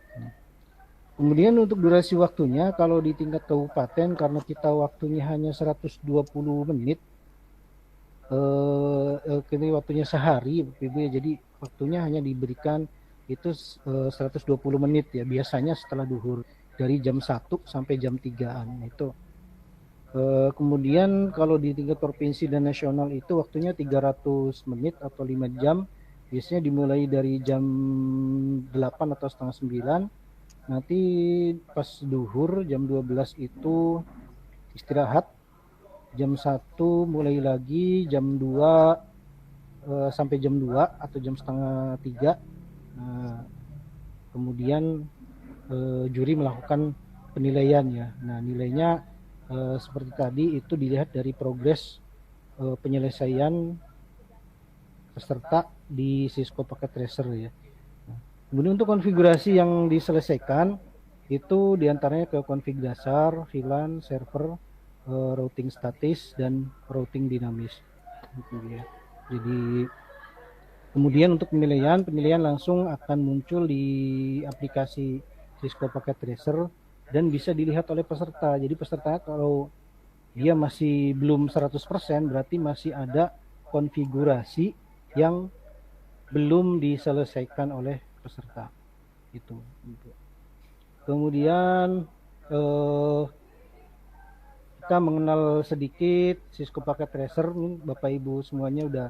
Kemudian untuk durasi waktunya, kalau di tingkat kabupaten karena kita waktunya hanya 120 menit, ini waktunya sehari Ibu ya, jadi waktunya hanya diberikan itu 120 menit ya, biasanya setelah duhur dari jam 1 sampai jam 3-an itu. Kemudian kalau di tingkat provinsi dan nasional itu waktunya 300 menit atau 5 jam, biasanya dimulai dari jam 8 atau setengah 9, nanti pas duhur jam 12 itu istirahat, jam 1 mulai lagi, jam 2 sampai jam 2 atau jam setengah 3. Nah, kemudian juri melakukan penilaian ya. Nah, nilainya seperti tadi itu dilihat dari progres penyelesaian peserta di Cisco Packet Tracer ya. Kemudian untuk konfigurasi yang diselesaikan itu diantaranya ke config dasar, VLAN, server, routing statis, dan routing dinamis. Gitu ya. Jadi kemudian untuk penilaian langsung akan muncul di aplikasi Cisco Packet Tracer dan bisa dilihat oleh peserta. Jadi peserta kalau dia masih belum 100% berarti masih ada konfigurasi yang belum diselesaikan oleh peserta itu. Kemudian kita mengenal sedikit Cisco Packet Tracer. Bapak Ibu semuanya udah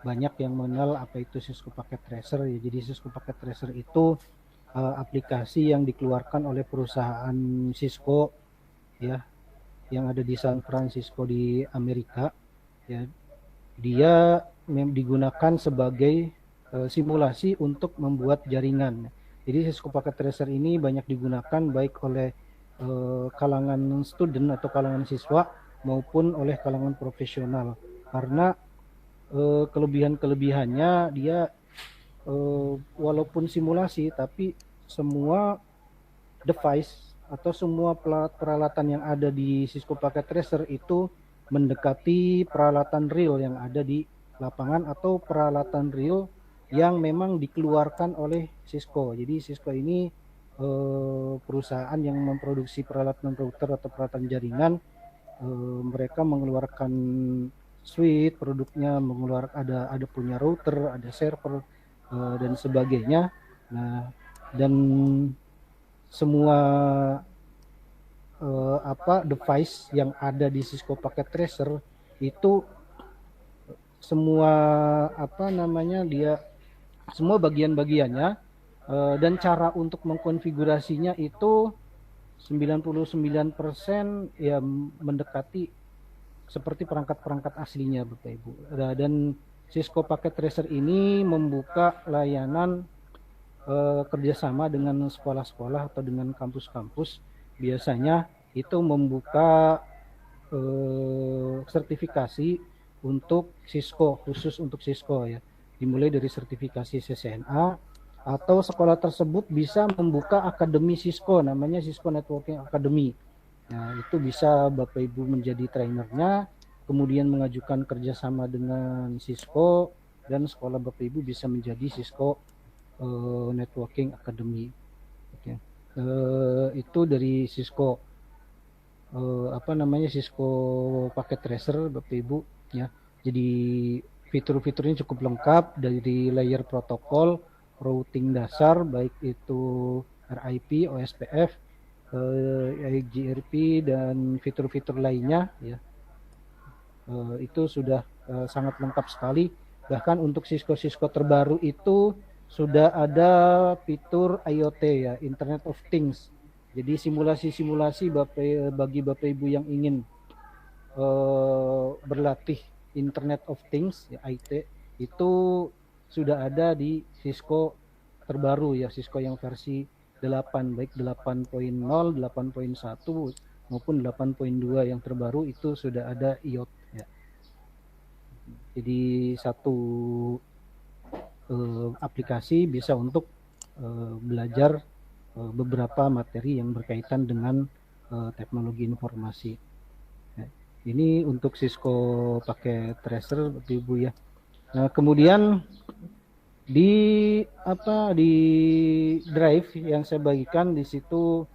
banyak yang mengenal apa itu Cisco Packet Tracer ya. Jadi Cisco Packet Tracer itu aplikasi yang dikeluarkan oleh perusahaan Cisco ya, yang ada di San Francisco di Amerika ya. Dia digunakan sebagai simulasi untuk membuat jaringan. Jadi Cisco Packet Tracer ini banyak digunakan baik oleh kalangan student atau kalangan siswa maupun oleh kalangan profesional, karena kelebihannya dia walaupun simulasi tapi semua device atau semua peralatan yang ada di Cisco Packet Tracer itu mendekati peralatan real yang ada di lapangan atau peralatan real yang memang dikeluarkan oleh Cisco. Jadi Cisco ini perusahaan yang memproduksi peralatan router atau peralatan jaringan. Mereka mengeluarkan suite produknya, mengeluarkan ada punya router, ada server dan sebagainya. Nah, dan semua device yang ada di Cisco Packet Tracer itu semua dia semua bagian-bagiannya dan cara untuk mengkonfigurasinya itu 99% ya mendekati seperti perangkat-perangkat aslinya Bapak Ibu. Dan Cisco Packet Tracer ini membuka layanan kerjasama dengan sekolah-sekolah atau dengan kampus-kampus. Biasanya itu membuka sertifikasi untuk Cisco, khusus untuk Cisco ya. Dimulai dari sertifikasi CCNA, atau sekolah tersebut bisa membuka akademi Cisco, namanya Cisco Networking Academy. Nah, itu bisa Bapak Ibu menjadi trainernya, kemudian mengajukan kerjasama dengan Cisco, dan sekolah Bapak Ibu bisa menjadi Cisco Networking Academy. Oke. Itu dari Cisco Cisco Packet Tracer Bapak Ibu ya. Jadi fitur-fiturnya cukup lengkap, dari layer protokol, routing dasar baik itu RIP, OSPF, GRP dan fitur-fitur lainnya ya. Itu sudah sangat lengkap sekali. Bahkan untuk Cisco terbaru itu sudah ada fitur IoT ya, Internet of Things. Jadi simulasi-simulasi bagi Bapak Ibu yang ingin berlatih Internet of Things ya, IT, itu sudah ada di Cisco terbaru ya, Cisco yang versi 8, baik 8.0, 8.1 maupun 8.2 yang terbaru itu sudah ada IoT ya. Jadi satu aplikasi bisa untuk belajar beberapa materi yang berkaitan dengan teknologi informasi. Nah, ini untuk Cisco pakai tracer Bapak Ibu ya. Nah, kemudian di drive yang saya bagikan di situ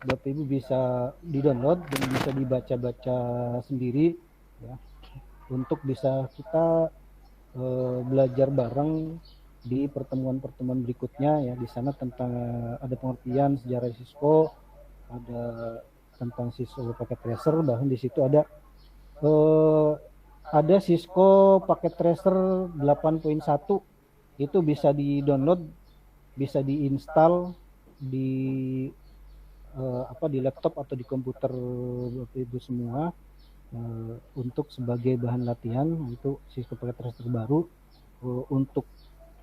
Bapak Ibu bisa di-download dan bisa dibaca-baca sendiri ya, untuk bisa kita belajar bareng di pertemuan-pertemuan berikutnya ya. Di sana tentang ada pengertian sejarah Cisco, ada tentang Cisco paket tracer, bahkan di situ ada Cisco paket tracer 8.1 itu bisa di-download, bisa diinstal di di laptop atau di komputer Bapak Ibu semua untuk sebagai bahan latihan. Itu Cisco paket tracer baru. Untuk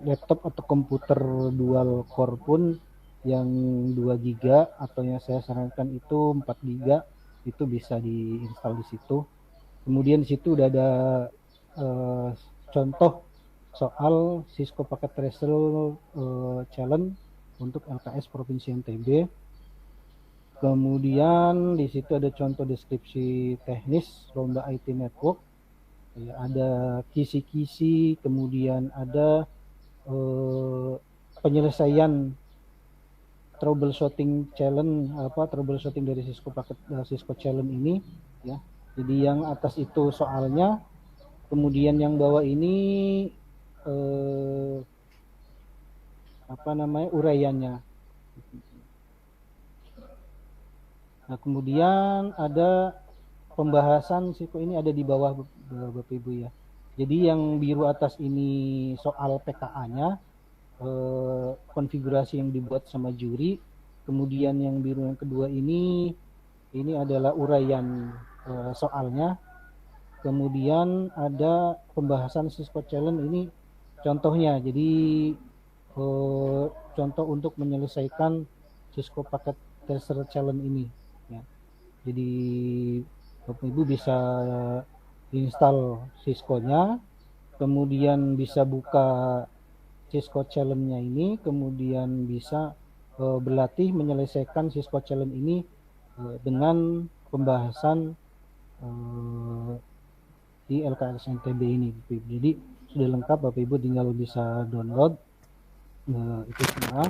laptop atau komputer dual core pun yang 2 GB atau yang saya sarankan itu 4 GB itu bisa diinstal di situ. Kemudian di situ udah ada contoh soal Cisco paket tracer challenge untuk LKS Provinsi NTB. Kemudian di situ ada contoh deskripsi teknis lomba IT network. Ya, ada kisi-kisi, kemudian ada penyelesaian troubleshooting challenge, troubleshooting dari Cisco challenge ini ya. Jadi yang atas itu soalnya, kemudian yang bawah ini uraiannya. Nah, kemudian ada pembahasan Cisco ini ada di bawah Bapak Ibu ya. Jadi yang biru atas ini soal PKA-nya, konfigurasi yang dibuat sama juri. Kemudian yang biru yang kedua ini adalah uraian soalnya. Kemudian ada pembahasan Cisco challenge ini contohnya. Jadi contoh untuk menyelesaikan Cisco paket tracer challenge ini ya. Jadi Bapak Ibu bisa install Cisco-nya, kemudian bisa buka Cisco challenge-nya ini, kemudian bisa berlatih menyelesaikan Cisco challenge ini dengan pembahasan di LKS NTB ini. Jadi sudah lengkap, Bapak Ibu tinggal bisa download itu semua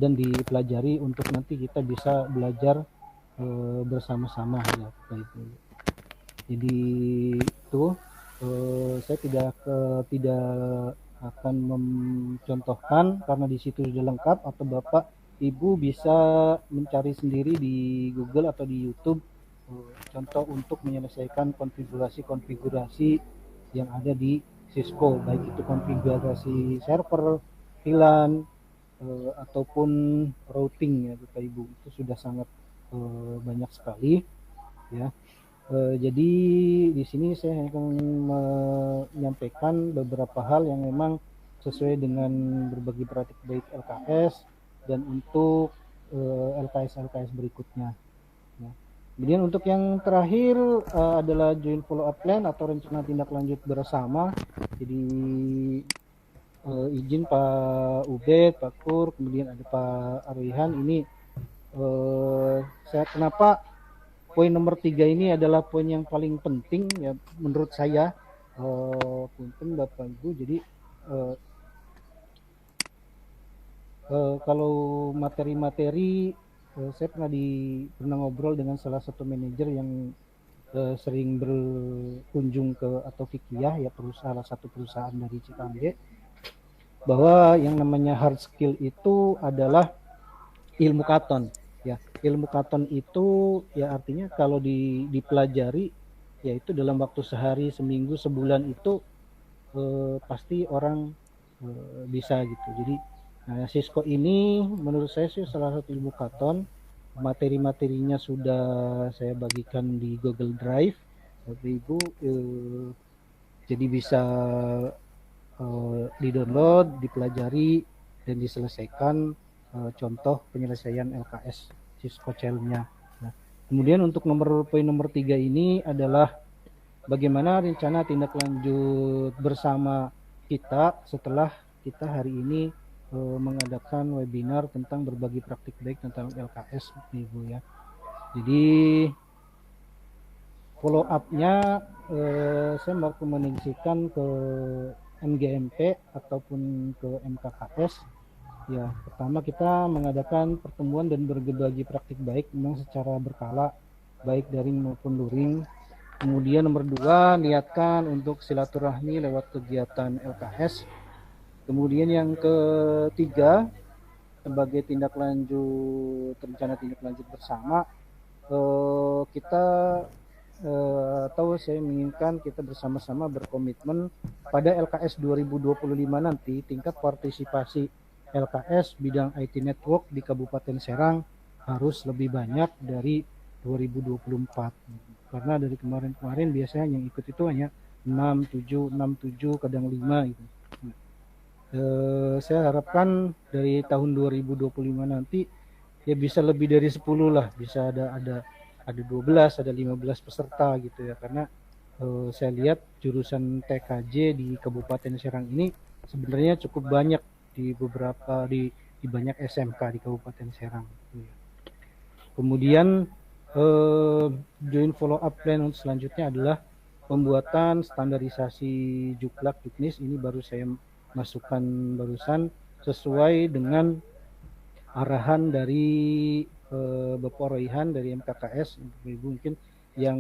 dan dipelajari untuk nanti kita bisa belajar bersama-sama ya Bapak Ibu. Jadi itu saya tidak akan mencontohkan karena di situ sudah lengkap, atau Bapak Ibu bisa mencari sendiri di Google atau di YouTube contoh untuk menyelesaikan konfigurasi yang ada di Cisco, baik itu konfigurasi server, VLAN ataupun routing ya Bapak Ibu. Itu sudah sangat banyak sekali ya. Jadi di sini saya akan menyampaikan beberapa hal yang memang sesuai dengan berbagi praktik baik LKS dan untuk LKS berikutnya. Ya. Kemudian untuk yang terakhir adalah joint follow up plan atau rencana tindak lanjut bersama. Jadi izin Pak Ubed, Pak Kur, kemudian ada Pak Arwihan. Ini saya kenapa poin nomor 3 ini adalah poin yang paling penting ya menurut saya, punten Bapak Ibu. Jadi kalau materi-materi saya pernah ngobrol dengan salah satu manajer yang sering berkunjung ke atau fikih ya salah satu perusahaan dari Cikampek, bahwa yang namanya hard skill itu adalah ilmu katon. Ya, ilmu katon itu ya artinya kalau dipelajari yaitu dalam waktu sehari, seminggu, sebulan itu pasti orang bisa gitu. Jadi Cisco ini menurut saya sih salah satu ilmu katon. Materi-materinya sudah saya bagikan di Google Drive, Bapak Ibu. Jadi bisa di-download, dipelajari, dan diselesaikan contoh penyelesaian LKS Cisco Cell-nya. Nah, kemudian untuk poin nomor 3 ini adalah bagaimana rencana tindak lanjut bersama kita setelah kita hari ini mengadakan webinar tentang berbagi praktik baik tentang LKS, Ibu ya. Jadi follow up-nya saya mau rekomendasikan ke MGMP ataupun ke MKKS. Ya, pertama kita mengadakan pertemuan dan berbagi praktik baik memang secara berkala, baik daring maupun luring. Kemudian nomor 2, niatkan untuk silaturahmi lewat kegiatan LKS. Kemudian yang ketiga, sebagai tindak lanjut rencana tindak lanjut bersama, kita atau saya menginginkan kita bersama-sama berkomitmen pada LKS 2025 nanti tingkat partisipasi LKS bidang IT Network di Kabupaten Serang harus lebih banyak dari 2024. Karena dari kemarin-kemarin biasanya yang ikut itu hanya 6, 7, kadang 5 gitu. Saya harapkan dari tahun 2025 nanti ya bisa lebih dari 10 lah, bisa ada 12, ada 15 peserta gitu ya, karena saya lihat jurusan TKJ di Kabupaten Serang ini sebenarnya cukup banyak di banyak SMK di Kabupaten Serang gitu ya. Kemudian join follow up plan selanjutnya adalah pembuatan standarisasi juklak juknis. Ini baru saya masukkan barusan sesuai dengan arahan dari Bapak Royhan dari MKKS. Ibu mungkin yang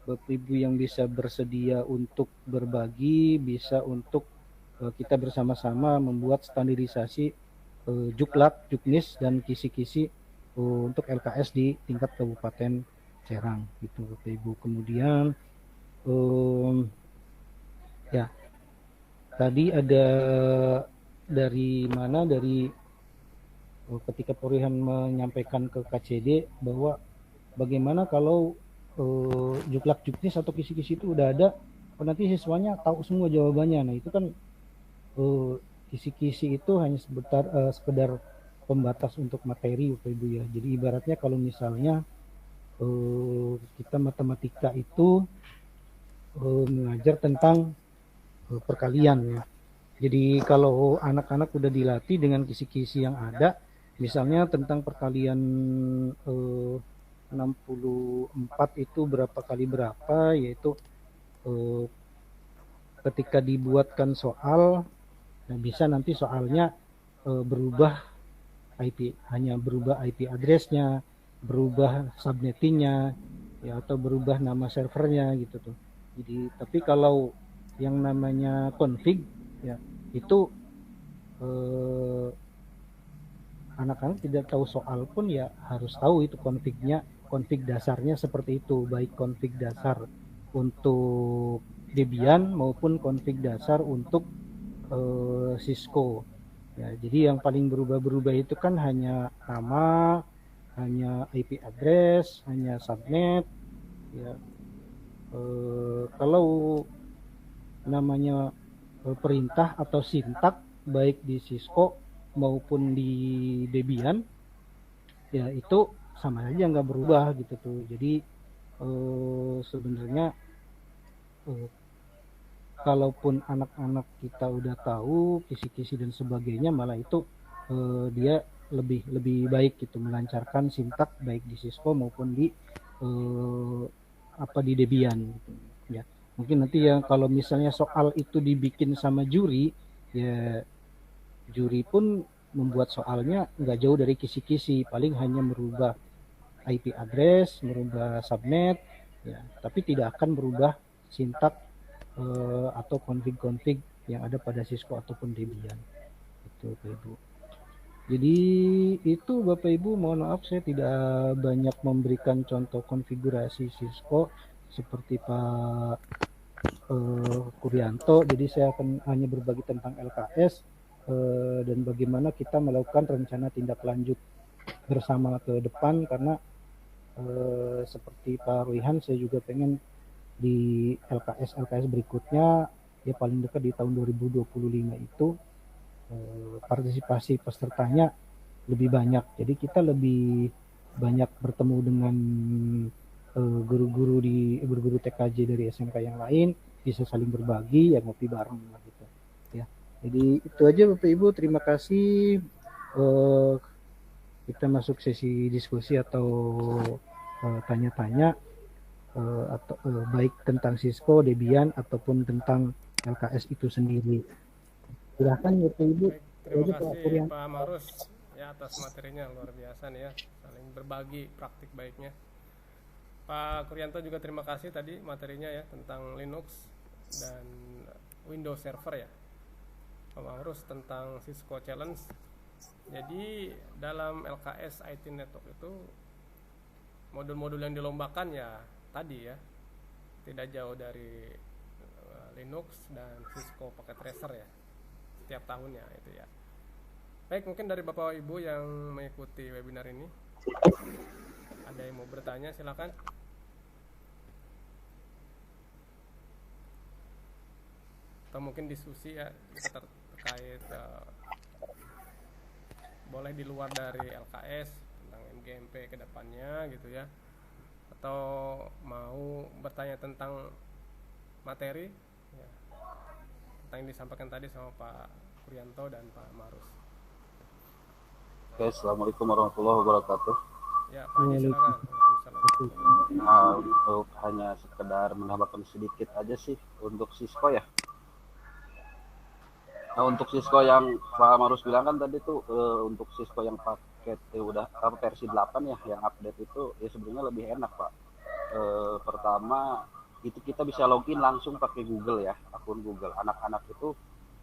Bapak Ibu yang bisa bersedia untuk berbagi, bisa untuk kita bersama-sama membuat standarisasi juklak, juknis, dan kisi-kisi untuk LKS di tingkat Kabupaten Serang gitu Bapak Ibu. Kemudian ya tadi ada dari ketika Porihan menyampaikan ke KCD bahwa bagaimana kalau juklak juknis atau kisi-kisi itu udah ada, nanti siswanya tahu semua jawabannya. Nah itu kan kisi-kisi itu hanya sekedar pembatas untuk materi Bapak Ibu ya. Jadi ibaratnya kalau misalnya kita matematika itu mengajar tentang perkalian ya. Jadi kalau anak-anak udah dilatih dengan kisi-kisi yang ada, misalnya tentang perkalian 64 itu berapa kali berapa, yaitu ketika dibuatkan soal, nah bisa nanti soalnya berubah hanya berubah IP address-nya, berubah subnettingnya, ya, atau berubah nama servernya gitu tuh. Jadi tapi kalau yang namanya config ya itu anak-anak tidak tahu soal pun ya harus tahu itu config dasarnya seperti itu, baik config dasar untuk Debian maupun config dasar untuk Cisco ya. Jadi yang paling berubah itu kan hanya nama, hanya IP address, hanya subnet ya. Kalau namanya perintah atau sintak baik di Cisco maupun di Debian ya itu sama aja nggak berubah gitu tuh. Jadi sebenarnya kalaupun anak-anak kita udah tahu kisi-kisi dan sebagainya, malah itu dia lebih baik gitu melancarkan sintak baik di Cisco maupun di di Debian gitu ya. Mungkin nanti ya kalau misalnya soal itu dibikin sama juri, ya juri pun membuat soalnya nggak jauh dari kisi-kisi, paling hanya merubah IP address, merubah subnet, ya, tapi tidak akan merubah sintak atau config-config yang ada pada Cisco ataupun Debian. Itu Ibu. Jadi itu Bapak Ibu, mohon maaf saya tidak banyak memberikan contoh konfigurasi Cisco seperti Pak Kuryanto. Jadi saya akan hanya berbagi tentang LKS dan bagaimana kita melakukan rencana tindak lanjut bersama ke depan, karena seperti Pak Ruihan, saya juga pengen di LKS berikutnya ya paling dekat di tahun 2025 itu partisipasi pesertanya lebih banyak. Jadi kita lebih banyak bertemu dengan guru-guru TKJ dari SMK yang lain, bisa saling berbagi, ya ngopi bareng gitu ya. Jadi itu aja Bapak Ibu, terima kasih. Kita masuk sesi diskusi atau tanya-tanya atau baik tentang Cisco, Debian ataupun tentang LKS itu sendiri. Silahkan Bapak Ibu. Baik, terima kasih Pak Marus ya atas materinya, luar biasa nih ya, saling berbagi praktik baiknya. Pak Kuryanto juga terima kasih tadi materinya ya tentang Linux dan Windows Server ya. Pak Marus tentang Cisco Challenge. Jadi dalam LKS IT Network itu modul-modul yang dilombakan ya tadi ya, tidak jauh dari Linux dan Cisco Packet Tracer ya, setiap tahunnya itu ya. Baik, mungkin dari Bapak Ibu yang mengikuti webinar ini ada yang mau bertanya, silakan. Atau mungkin diskusi ya terkait boleh di luar dari LKS tentang MGMP ke depannya gitu ya. Atau mau bertanya tentang materi ya, tentang yang disampaikan tadi sama Pak Kuryanto dan Pak Marus. Oke, assalamualaikum warahmatullahi wabarakatuh. Ya, Pak Haji silakan. Untuk hanya sekedar menambahkan sedikit aja sih untuk Cisco ya. Nah, untuk Cisco yang Pak Marus bilang kan tadi tuh untuk Cisco yang paket udah versi 8 ya, yang update itu ya sebenarnya lebih enak Pak. Pertama itu kita bisa login langsung pakai Google ya, akun Google. Anak-anak itu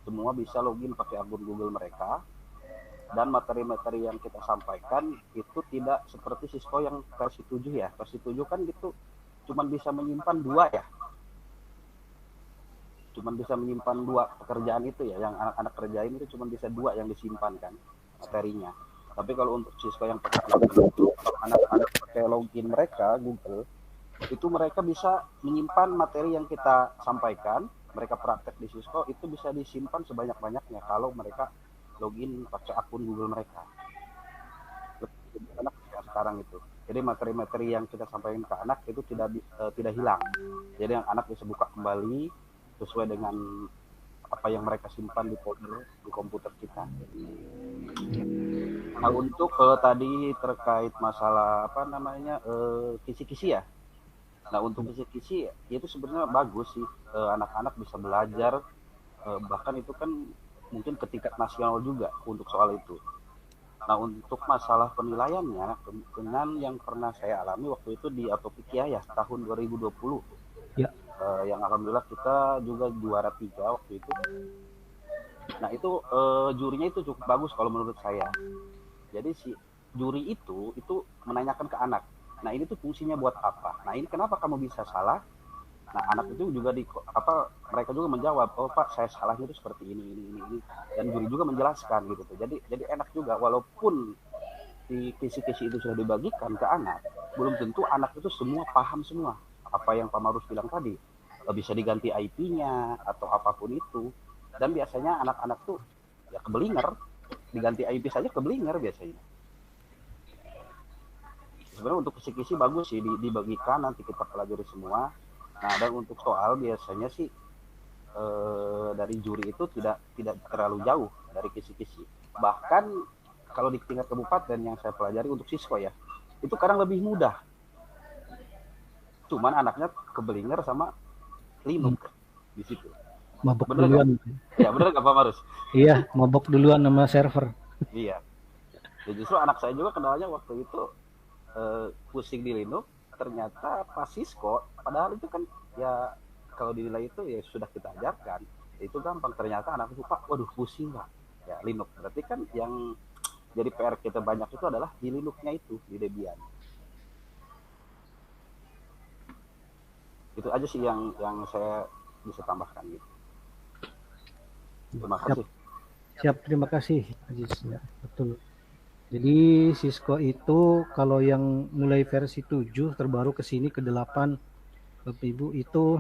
semua bisa login pakai akun Google mereka. Dan materi-materi yang kita sampaikan itu tidak seperti Cisco yang versi 7 ya. Versi 7 kan gitu cuman bisa menyimpan 2 ya. Cuman bisa menyimpan 2 pekerjaan itu ya, yang anak-anak kerjain itu cuman bisa 2 yang disimpan kan materinya. Tapi kalau untuk Cisco yang pakai itu, anak-anak pakai login mereka Google, itu mereka bisa menyimpan materi yang kita sampaikan, mereka praktek di Cisco itu bisa disimpan sebanyak-banyaknya kalau mereka login pakai akun Google mereka. Anak sekarang itu. Jadi materi-materi yang kita sampaikan ke anak itu tidak hilang. Jadi yang anak bisa buka kembali sesuai dengan apa yang mereka simpan di folder di komputer kita. Nah, untuk tadi terkait masalah apa namanya kisi-kisi ya. Nah, untuk kisi-kisi ya, itu sebenarnya bagus sih, anak-anak bisa belajar, bahkan itu kan mungkin ke tingkat nasional juga untuk soal itu. Nah, untuk masalah penilaiannya dengan yang pernah saya alami waktu itu di Atopikia ya tahun 2020 ya. Yang alhamdulillah kita juga juara 3 waktu itu. Nah, itu jurinya itu cukup bagus kalau menurut saya. Jadi si juri itu menanyakan ke anak, nah ini tuh fungsinya buat apa, nah ini kenapa kamu bisa salah. Nah, anak itu juga mereka juga menjawab, oh Pak saya salahnya itu seperti ini, dan guru juga menjelaskan gitu tuh. Jadi enak juga, walaupun di kisi-kisi itu sudah dibagikan ke anak, belum tentu anak itu semua paham semua apa yang Pak Marus bilang tadi, bisa diganti IP-nya atau apapun itu. Dan biasanya anak-anak tuh ya kebelinger, diganti IP saja kebelinger biasanya. Sebenarnya untuk kisi-kisi bagus sih dibagikan, nanti kita pelajari semua. Nah, dan untuk soal biasanya sih dari juri itu tidak terlalu jauh dari kisi-kisi. Bahkan kalau di tingkat kabupaten yang saya pelajari untuk Cisco ya, itu kadang lebih mudah. Cuman anaknya kebelinger sama Linux di situ. Mabok bener duluan. Gak? Ya bener nggak Pak Marus? Iya, mabok duluan sama server. Iya. Ya, justru anak saya juga kendalanya waktu itu pusing di Linux, ternyata pas Cisco, padahal itu kan ya kalau dinilai itu ya sudah kita ajarkan, itu gampang. Ternyata anak itu Pak, waduh pusing Pak, ya Linux berarti kan yang jadi PR kita banyak itu adalah di Linux-nya itu, di Debian. Itu aja sih yang saya bisa tambahkan gitu. Terima kasih. Siap, terima kasih Aziz. Ya, betul. Jadi Cisco itu kalau yang mulai versi 7 terbaru ke sini ke 8 Bapak Ibu itu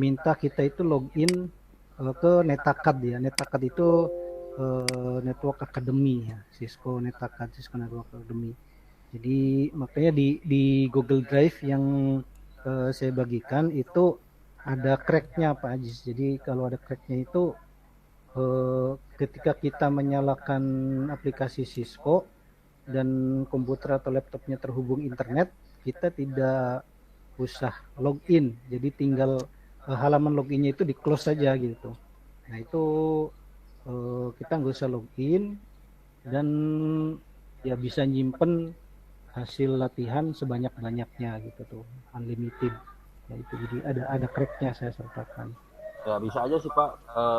minta kita itu login ke NetAcad ya. NetAcad itu Network Academy ya, Cisco NetAcad, Cisco Network Academy. Jadi makanya di Google Drive yang saya bagikan itu ada cracknya Pak Aziz. Jadi kalau ada cracknya itu ketika kita menyalakan aplikasi Cisco dan komputer atau laptopnya terhubung internet, kita tidak usah login, jadi tinggal halaman loginnya itu di close saja gitu. Nah itu kita nggak usah login dan ya bisa nyimpen hasil latihan sebanyak-banyaknya gitu tuh, unlimited. Ya itu jadi ada cracknya saya sertakan. Ya bisa aja sih Pak,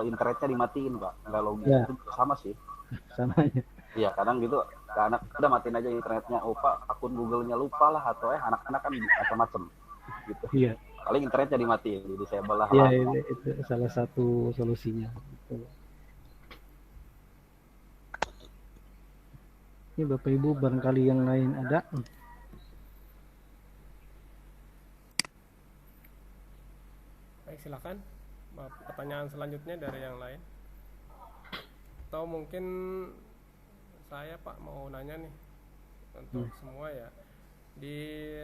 internetnya dimatiin Pak, nggak login Ya. itu sama sih. Samanya. Iya kadang gitu, anak udah matiin aja internetnya, oh Pak akun Google-nya lupa lah, atau anak-anak kan macam-macam gitu. Iya. Paling internetnya dimatiin, jadi saya belah. Iya itu salah satu solusinya. Gitu. Ini Bapak Ibu barangkali yang lain ada. Baik, silakan. Pertanyaan selanjutnya dari yang lain. Atau mungkin saya Pak mau nanya nih untuk semua ya. Di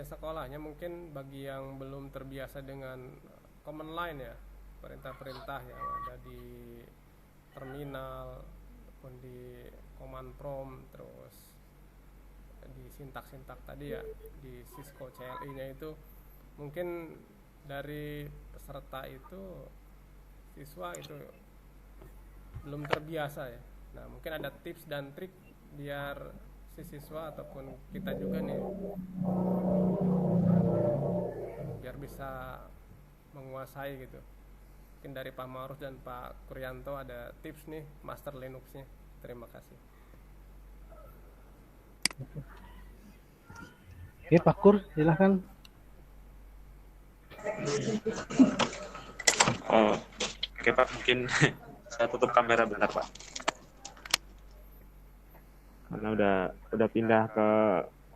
sekolahnya mungkin bagi yang belum terbiasa dengan command line ya, perintah-perintah yang ada di terminal ataupun di command prompt, terus di sintak-sintak tadi ya, di Cisco CLI-nya itu mungkin dari peserta itu siswa itu belum terbiasa ya. Nah mungkin ada tips dan trik biar si siswa ataupun kita juga nih biar bisa menguasai gitu. Mungkin dari Pak Ma'ruf dan Pak Kuryanto ada tips nih master Linux-nya. Terima kasih. Oke Pak Kur, silahkan. Oke Pak, mungkin saya tutup kamera bentar Pak. Karena udah pindah ke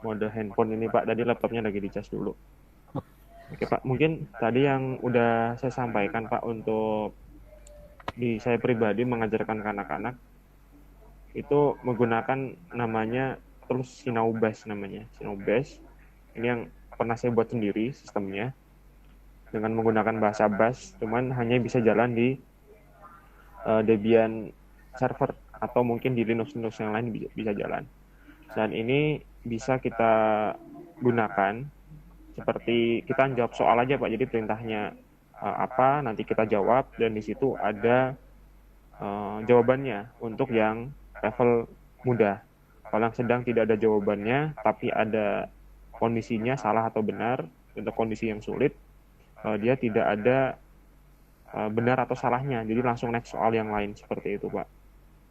mode handphone ini Pak. Tadi laptopnya lagi dicas dulu. Oke Pak, mungkin tadi yang udah saya sampaikan Pak untuk saya pribadi mengajarkan ke anak-anak itu menggunakan namanya tools Sinaubas namanya. Sinaubas ini yang pernah saya buat sendiri sistemnya dengan menggunakan bahasa Bash, cuman hanya bisa jalan di Debian server atau mungkin di Linux yang lain bisa jalan. Dan ini bisa kita gunakan seperti kita jawab soal aja Pak. Jadi perintahnya apa, nanti kita jawab dan di situ ada jawabannya untuk yang level mudah. Kalau yang sedang tidak ada jawabannya tapi ada kondisinya salah atau benar, untuk kondisi yang sulit dia tidak ada benar atau salahnya, jadi langsung next soal yang lain seperti itu Pak.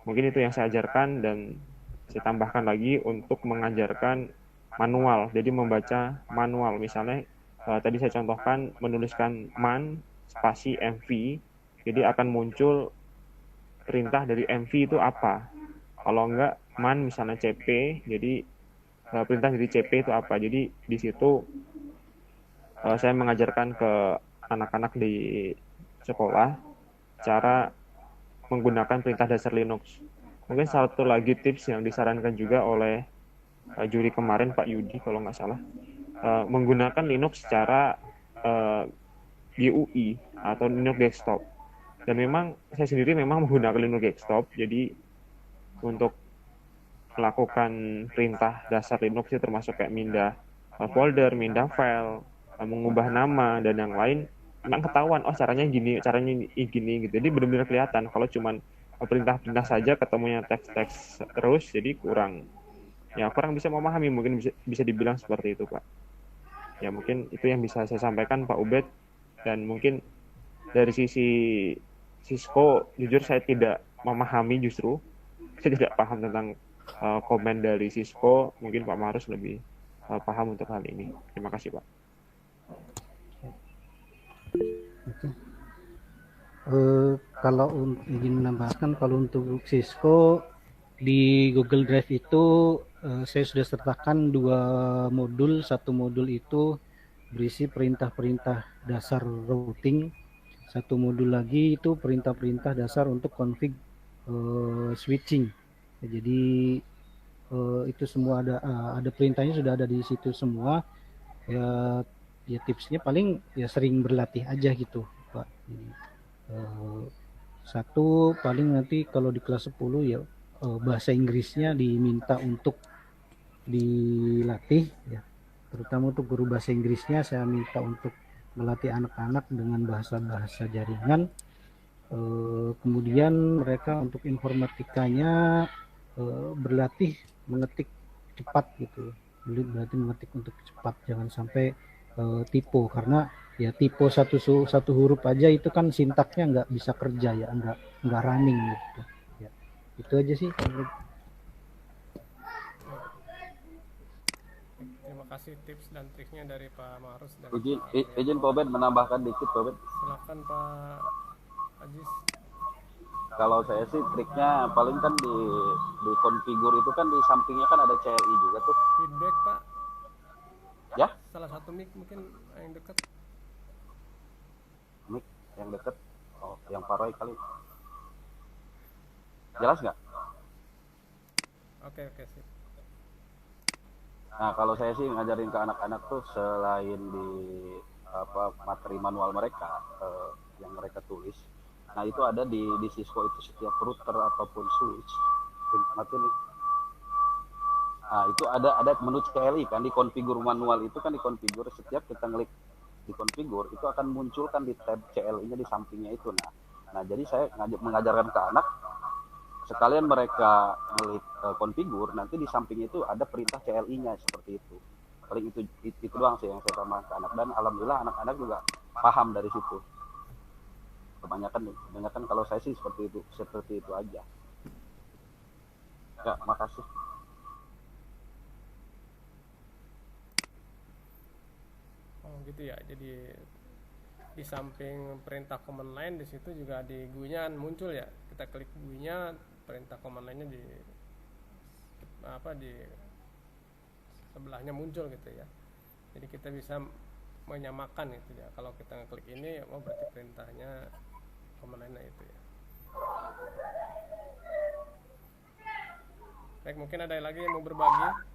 Mungkin itu yang saya ajarkan dan saya tambahkan lagi untuk mengajarkan manual, jadi membaca manual. Misalnya tadi saya contohkan menuliskan man spasi mv, jadi akan muncul perintah dari mv itu apa. Kalau enggak man misalnya cp, jadi perintah dari cp itu apa. Jadi di situ saya mengajarkan ke anak-anak di sekolah cara menggunakan perintah dasar Linux. Mungkin satu lagi tips yang disarankan juga oleh juri kemarin Pak Yudi kalau nggak salah, menggunakan Linux secara GUI atau Linux desktop. Dan memang saya sendiri memang menggunakan Linux desktop, jadi untuk melakukan perintah dasar Linux itu termasuk kayak mindah folder, mindah file, mengubah nama dan yang lain, memang ketahuan caranya gini gitu. Jadi benar-benar kelihatan. Kalau cuman perintah-perintah saja ketemunya teks-teks terus, jadi kurang bisa memahami, mungkin bisa dibilang seperti itu Pak. Ya mungkin itu yang bisa saya sampaikan Pak Ubed. Dan mungkin dari sisi Cisco jujur saya tidak memahami, justru saya tidak paham tentang komen dari Cisco, mungkin Pak Marus lebih paham untuk hal ini. Terima kasih Pak. Kalau ingin menambahkan, kalau untuk Cisco di Google Drive itu saya sudah sertakan 2 modul. Satu modul itu berisi perintah-perintah dasar routing, satu modul lagi itu perintah-perintah dasar untuk config switching. Jadi itu semua ada perintahnya, sudah ada di situ semua. Ya tipsnya paling ya sering berlatih aja gitu Pak. Jadi, satu paling nanti kalau di kelas 10 ya bahasa Inggrisnya diminta untuk dilatih ya, terutama untuk guru bahasa Inggrisnya saya minta untuk melatih anak-anak dengan bahasa-bahasa jaringan. Kemudian mereka untuk informatikanya berlatih mengetik cepat gitu, berarti mengetik untuk cepat, jangan sampai typo, karena ya typo satu huruf aja itu kan sintaknya nggak bisa kerja ya, nggak running gitu ya. Itu aja sih. Terima kasih tips dan triknya dari Pak Marus dan Izin Pak Obed menambahkan dikit Pak Obed. Silakan Pak Ajis. Kalau saya sih triknya paling kan di konfigur itu kan di sampingnya kan ada CLI juga tuh. Feedback Pak. Ya? Salah satu mic mungkin yang dekat. Mic yang dekat. Oh, yang Pak Roy kali. Jelas nggak? Oke sip. Nah, kalau saya sih ngajarin ke anak-anak tuh selain di materi manual mereka yang mereka tulis. Nah, itu ada di Cisco itu setiap router ataupun switch. Mati nih. Nah, itu ada menu CLI kan, di konfigur manual itu kan, di konfigur setiap kita klik di konfigur itu akan munculkan di tab CLI-nya di sampingnya itu. Nah jadi saya mengajarkan ke anak sekalian mereka klik konfigur, nanti di samping itu ada perintah CLI-nya seperti itu. Paling itu doang sih yang saya tambahkan ke anak, dan alhamdulillah anak-anak juga paham dari situ. Kebanyakan kalau saya sih seperti itu aja. Ya, makasih. Oh gitu ya. Jadi di samping perintah command line di situ juga di GUI-nya muncul ya. Kita klik GUI-nya, perintah command line-nya di sebelahnya muncul gitu ya. Jadi kita bisa menyamakan gitu ya. Kalau kita ngeklik ini, berarti perintahnya command line-nya itu ya. Baik, mungkin ada lagi yang mau berbagi?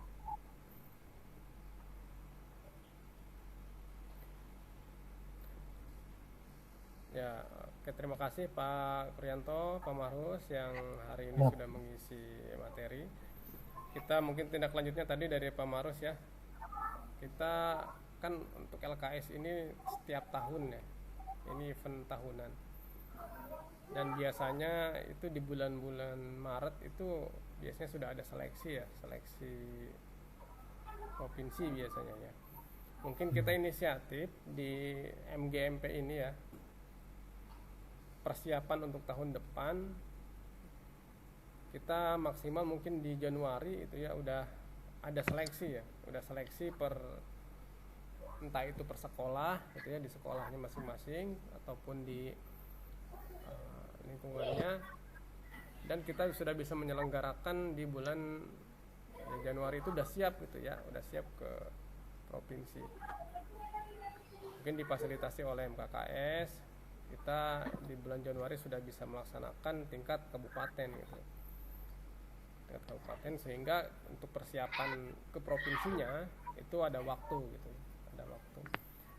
Ya, oke, terima kasih Pak Prianto, Pak Marus yang hari ini sudah mengisi materi. Kita mungkin tindak lanjutnya tadi dari Pak Marus ya. Kita kan untuk LKS ini setiap tahun ya. Ini event tahunan. Dan biasanya itu di bulan-bulan Maret itu biasanya sudah ada seleksi ya, seleksi provinsi biasanya ya. Mungkin kita inisiatif di MGMP ini ya, persiapan untuk tahun depan kita maksimal mungkin di Januari itu ya udah ada seleksi ya, udah seleksi entah itu per sekolah gitu ya, di sekolahnya masing-masing ataupun di lingkungannya, dan kita sudah bisa menyelenggarakan di bulan Januari itu udah siap gitu ya, udah siap ke provinsi. Mungkin difasilitasi oleh MKKS, kita di bulan Januari sudah bisa melaksanakan tingkat kabupaten gitu, tingkat kabupaten, sehingga untuk persiapan ke provinsinya itu ada waktu gitu, ada waktu.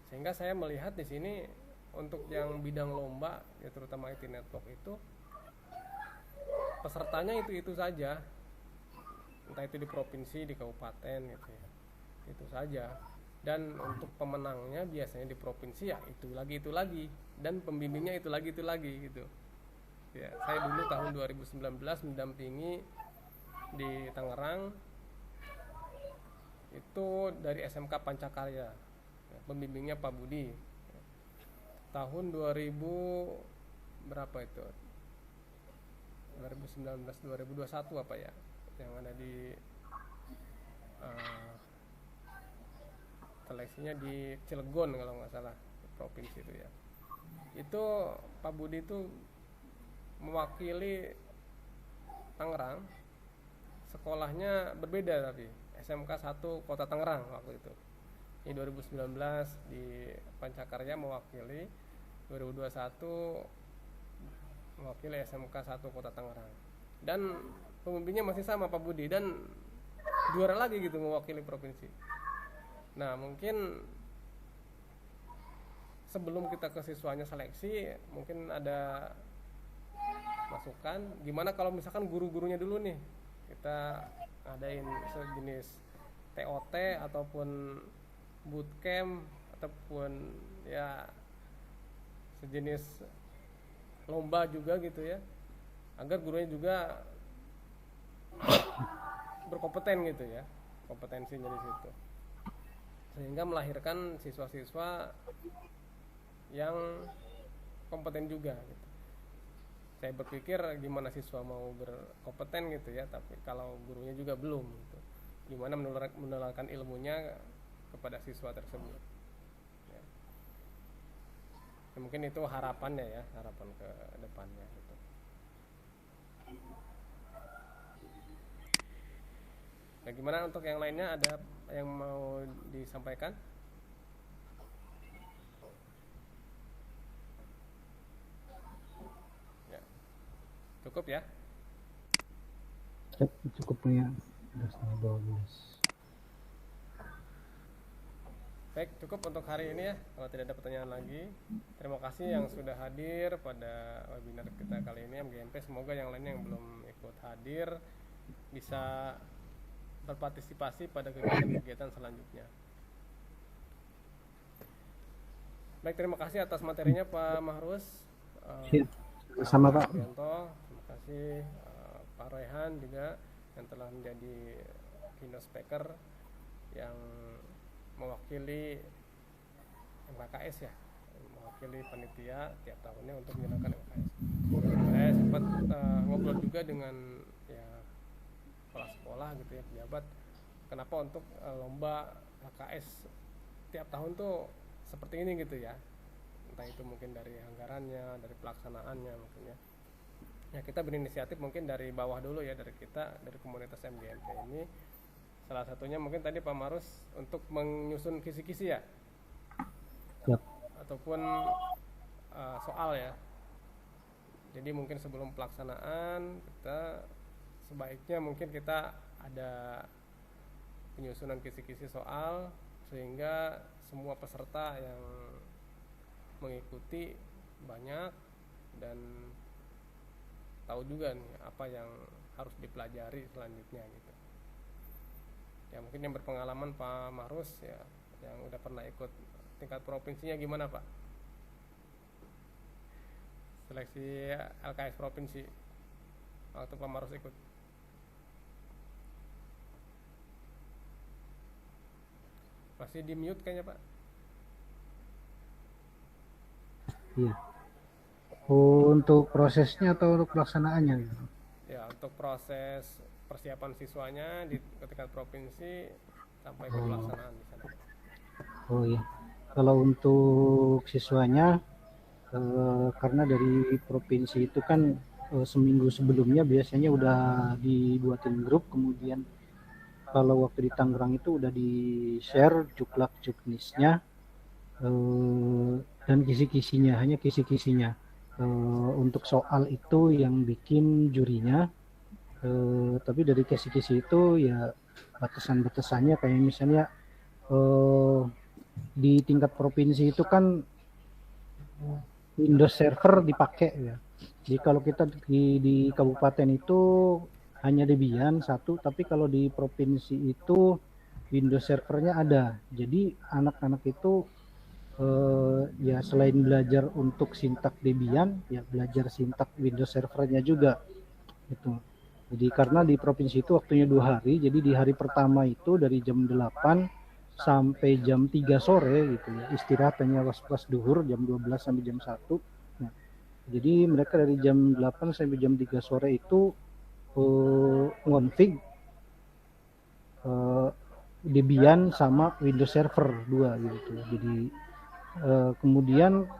Sehingga saya melihat di sini untuk yang bidang lomba ya, terutama IT network itu pesertanya itu saja, entah itu di provinsi, di kabupaten gitu ya, itu saja. Dan untuk pemenangnya biasanya di provinsi ya itu lagi, dan pembimbingnya itu lagi gitu ya. Saya dulu tahun 2019 mendampingi di Tangerang itu dari SMK Pancakarya ya, pembimbingnya Pak Budi. Tahun 2000 berapa itu, 2019 2021 apa ya, yang ada di seleksinya di Cilegon kalau nggak salah, provinsi itu ya. Itu Pak Budi itu mewakili Tangerang, sekolahnya berbeda tapi SMK 1 Kota Tangerang waktu itu. Di 2019 di Pancakarya mewakili, 2021 mewakili SMK 1 Kota Tangerang. Dan pemimpinnya masih sama Pak Budi, dan juara lagi gitu mewakili provinsi. Nah, mungkin sebelum kita ke siswanya seleksi, mungkin ada masukan gimana kalau misalkan guru-gurunya dulu nih kita adain sejenis TOT ataupun bootcamp ataupun ya sejenis lomba juga gitu ya, agar gurunya juga berkompeten gitu ya, kompetensinya di situ, sehingga melahirkan siswa-siswa yang kompeten juga gitu. Saya berpikir gimana siswa mau berkompeten gitu ya, tapi kalau gurunya juga belum gitu, gimana menularkan ilmunya kepada siswa tersebut ya. Ya, mungkin itu harapannya ya, harapan ke depannya gitu. Nah, gimana untuk yang lainnya, ada yang mau disampaikan? Ya. Cukup ya? Cukup punya 12. Baik, cukup untuk hari ini ya. Kalau tidak ada pertanyaan lagi, terima kasih yang sudah hadir pada webinar kita kali ini MGMP. Semoga yang lainnya yang belum ikut hadir bisa berpartisipasi pada kegiatan-kegiatan selanjutnya. Baik, terima kasih atas materinya Pak Mahrus. Sama Pak. Terima kasih Pak Royhan juga yang telah menjadi keynote speaker yang mewakili MKKS ya, mewakili panitia tiap tahunnya untuk menyenangkan MKKS. Saya sempat ngobrol juga dengan ya kepala sekolah gitu ya, pejabat, kenapa untuk lomba MKKS tiap tahun tuh seperti ini gitu ya, entah itu mungkin dari anggarannya, dari pelaksanaannya mungkin ya. Ya, kita berinisiatif mungkin dari bawah dulu ya, dari kita, dari komunitas MGMP ini. Salah satunya mungkin tadi Pak Marus untuk menyusun kisi-kisi ya. Yep. Ataupun soal ya. Jadi mungkin sebelum pelaksanaan kita sebaiknya mungkin kita ada penyusunan kisi-kisi soal, sehingga semua peserta yang mengikuti banyak dan tahu juga nih apa yang harus dipelajari selanjutnya gitu. Ya mungkin yang berpengalaman Pak Mahrus ya, yang udah pernah ikut tingkat provinsinya, gimana Pak? Seleksi LKS provinsi waktu Pak Mahrus ikut. Masih di mute kayaknya Pak. Iya. Untuk prosesnya atau untuk pelaksanaannya? Ya, untuk proses persiapan siswanya di tingkat provinsi sampai ke pelaksanaan di sana. Oh iya. Kalau untuk siswanya karena dari provinsi itu kan seminggu sebelumnya biasanya udah dibuatin grup, kemudian kalau waktu di Tangerang itu udah di-share juklak juknisnya dan kisi-kisinya, hanya kisi-kisinya. Untuk soal itu yang bikin jurinya, tapi dari kisi-kisi itu ya batasan-batasannya kayak misalnya di tingkat provinsi itu kan Windows Server dipakai ya. Jadi kalau kita di kabupaten itu hanya Debian satu, tapi kalau di provinsi itu Windows Servernya ada. Jadi anak-anak itu ya selain belajar untuk sintak Debian, ya belajar sintak Windows Servernya juga gitu. Jadi karena di provinsi itu waktunya 2 hari, jadi di hari pertama itu dari jam 8 sampai jam 3 sore gitu ya, istirahat hanya was-was duhur jam 12 sampai jam 1. Nah, jadi mereka dari jam 8 sampai jam 3 sore itu ngonfig eh, Debian sama Windows Server 2 gitu. Jadi kemudian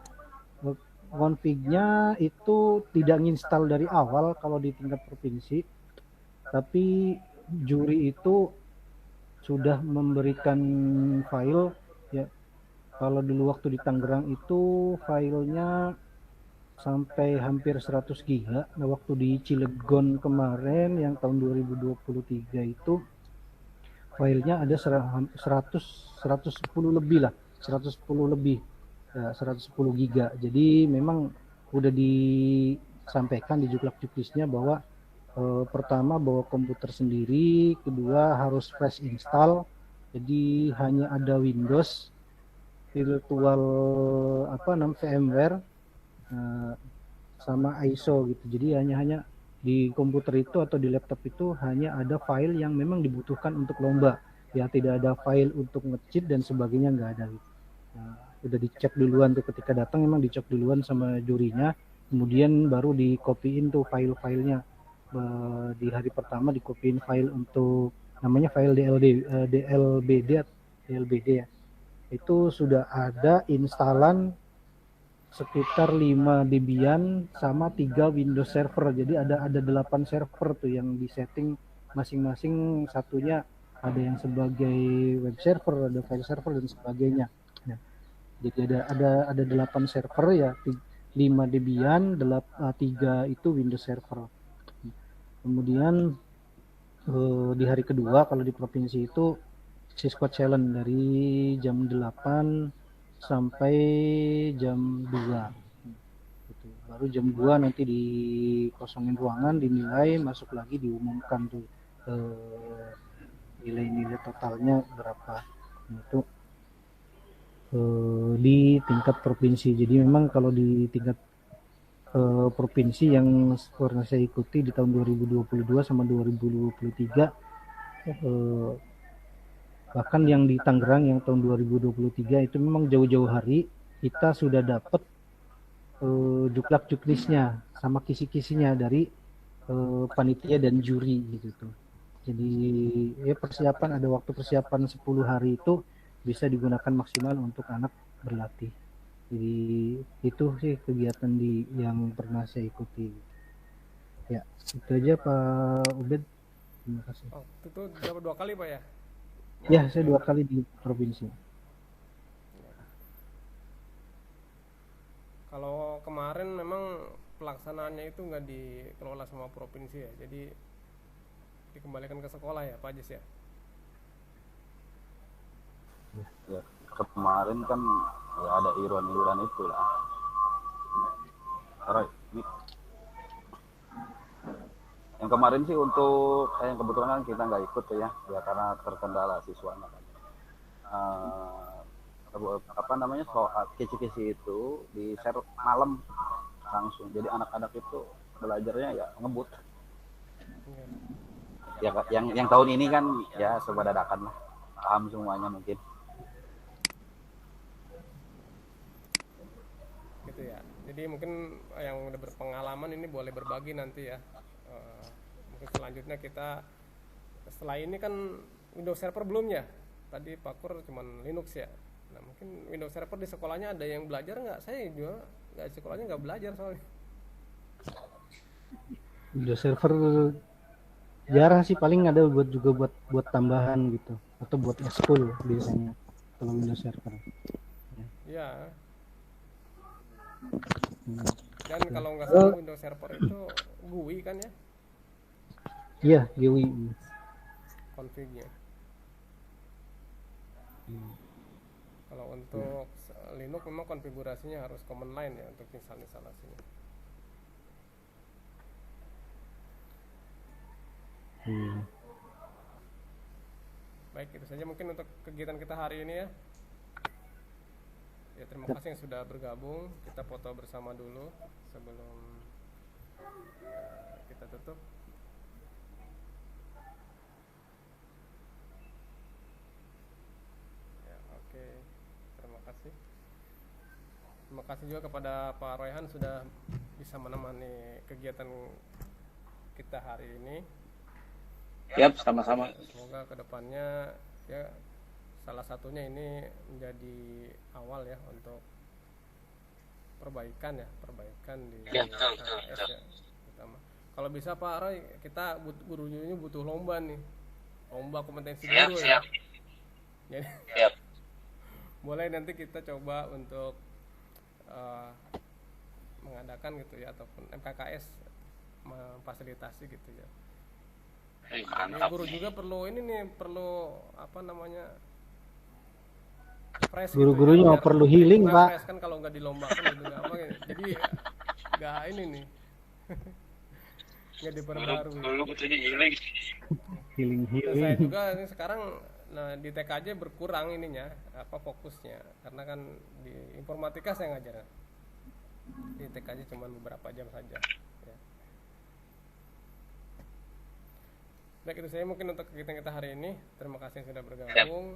config-nya itu tidak nginstal dari awal kalau di tingkat provinsi, tapi juri itu sudah memberikan file ya. Kalau dulu waktu di Tangerang itu filenya sampai hampir 100 giga. Nah, waktu di Cilegon kemarin yang tahun 2023 itu filenya ada 110 lebih lah, 110 lebih, ya, 110 giga. Jadi memang udah disampaikan di juklak-juklisnya bahwa pertama bawa komputer sendiri, kedua harus fresh install, jadi hanya ada Windows, virtual VMware, sama ISO gitu. Jadi hanya di komputer itu atau di laptop itu hanya ada file yang memang dibutuhkan untuk lomba, ya tidak ada file untuk nge-cheat dan sebagainya, nggak ada gitu. Nah, udah dicek duluan tuh ketika datang, memang dicek duluan sama jurinya, kemudian baru dikopiin tuh file-filenya. Di hari pertama dikopiin file untuk namanya file DLBD ya. Itu sudah ada instalan sekitar 5 Debian sama 3 Windows Server. Jadi ada 8 server tuh yang disetting masing-masing, satunya ada yang sebagai web server, ada file server dan sebagainya. Nah, jadi ada 8 server ya, 5 Debian, 3 itu Windows Server. Kemudian di hari kedua kalau di provinsi itu Cisco Challenge dari jam 8 sampai jam 2 gitu. Baru jam 2 nanti dikosongin ruangan, dinilai, masuk lagi, diumumkan tuh nilai-nilai totalnya berapa. Itu di tingkat provinsi. Jadi memang kalau di tingkat provinsi yang pernah saya ikuti di tahun 2022 sama 2023, bahkan yang di Tangerang yang tahun 2023 itu memang jauh-jauh hari kita sudah dapat juklak-juklisnya sama kisi-kisinya dari panitia dan juri gitu tuh. Jadi ya persiapan, ada waktu persiapan 10 hari itu bisa digunakan maksimal untuk anak berlatih. Jadi itu sih kegiatan yang pernah saya ikuti. Ya, itu aja Pak Ubed. Terima kasih. Oh, itu dapat 2 kali Pak ya? Ya, saya 2 kali di provinsi. Kalau kemarin memang pelaksanaannya itu nggak dikelola sama provinsi ya, jadi dikembalikan ke sekolah ya Pak Ajis ya? Ya, kemarin kan ya ada iuran-iuran itu lah. Yang kemarin sih untuk yang kebetulan kan kita nggak ikut tuh ya karena terkendala siswanya kan. Soal kisi-kisi itu di share malam langsung, jadi anak-anak itu belajarnya ya ngebut. Ya yang tahun ini kan ya serba dadakan lah, paham semuanya mungkin. Gitu ya. Jadi mungkin yang udah berpengalaman ini boleh berbagi nanti ya. Mungkin selanjutnya kita setelah ini kan Windows Server belum ya. Tadi Pak Kur cuman Linux ya. Nah mungkin Windows Server di sekolahnya ada yang belajar nggak? Saya juga nggak, sekolahnya nggak belajar soalnya. Windows Server jarang sih, paling ada buat tambahan gitu atau buat ekskul biasanya kalau Windows Server. Iya. Dan kalau nggak salah Windows Server itu GUI kan ya? Iya, GUI. Config-nya. Kalau untuk Linux memang konfigurasinya harus command line ya untuk instalasinya. Baik, itu saja mungkin untuk kegiatan kita hari ini ya. Ya, terima kasih yang sudah bergabung. Kita foto bersama dulu sebelum kita tutup. Ya, oke. Terima kasih. Terima kasih juga kepada Pak Royhan sudah bisa menemani kegiatan kita hari ini. Yap, sama-sama. Semoga kedepannya ya salah satunya ini menjadi awal ya untuk perbaikan di Ya, betul, betul, KKS betul. ya terutama. Kalau bisa Pak Roy, kita gurunya ini butuh lomba nih, lomba kompetensi Siap, guru siap, ya. Jadi siap. boleh nanti kita coba untuk eh, mengadakan gitu ya, ataupun MKKS memfasilitasi gitu ya. Ini Mantap. guru juga perlu ini nih, perlu apa namanya, fresh Guru-gurunya biar perlu healing, nggak Pak. fresh kan kalau nggak dilombakan gitu nggak apa gitu. Jadi nggak ini nih nggak diperbarui. butuhnya healing. Healing Nah, saya healing. juga ini sekarang di TKJ berkurang ininya apa fokusnya, karena kan di informatika saya ngajar di TKJ cuma beberapa jam saja ya. Baik, itu saya mungkin untuk kegiatan kita hari ini. Terima kasih yang sudah bergabung.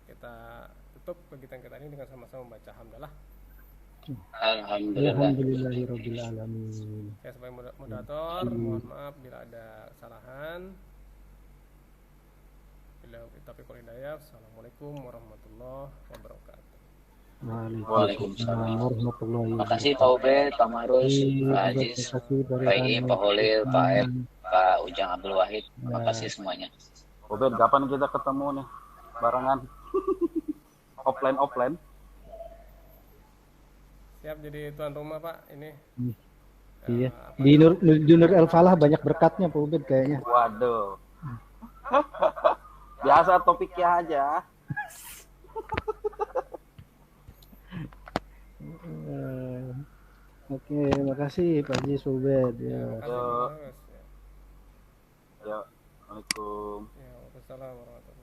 Kita tutup kegiatan kita ini dengan sama-sama membaca hamdalah. Alhamdulillah. Alhamdulillahirabbil alamin. Saya sebagai moderator mohon maaf bila ada kesalahan. Bila taufiq wal hidayah. Assalamualaikum warahmatullahi wabarakatuh. Waalaikumsalam warahmatullahi Terima kasih Pak Ubed, Pak Marus, Pak Aziz, Pak Iim, Pak Holil, Pak F, Pak Ujang Abdul Wahid. Terima kasih semuanya. Obed, kapan kita ketemu nih barengan? offline. Siap jadi tuan rumah Pak ini. Iya. Di Junior El Falah banyak berkatnya Pak Ubed kayaknya. Waduh. Biasa topiknya aja. Oke, makasih Pak Haji Ubed ya. Terima kasih Pak Marus. Ya, Assalamualaikum. Ya, wassalamualaikum warahmatullahi wabarakatuh.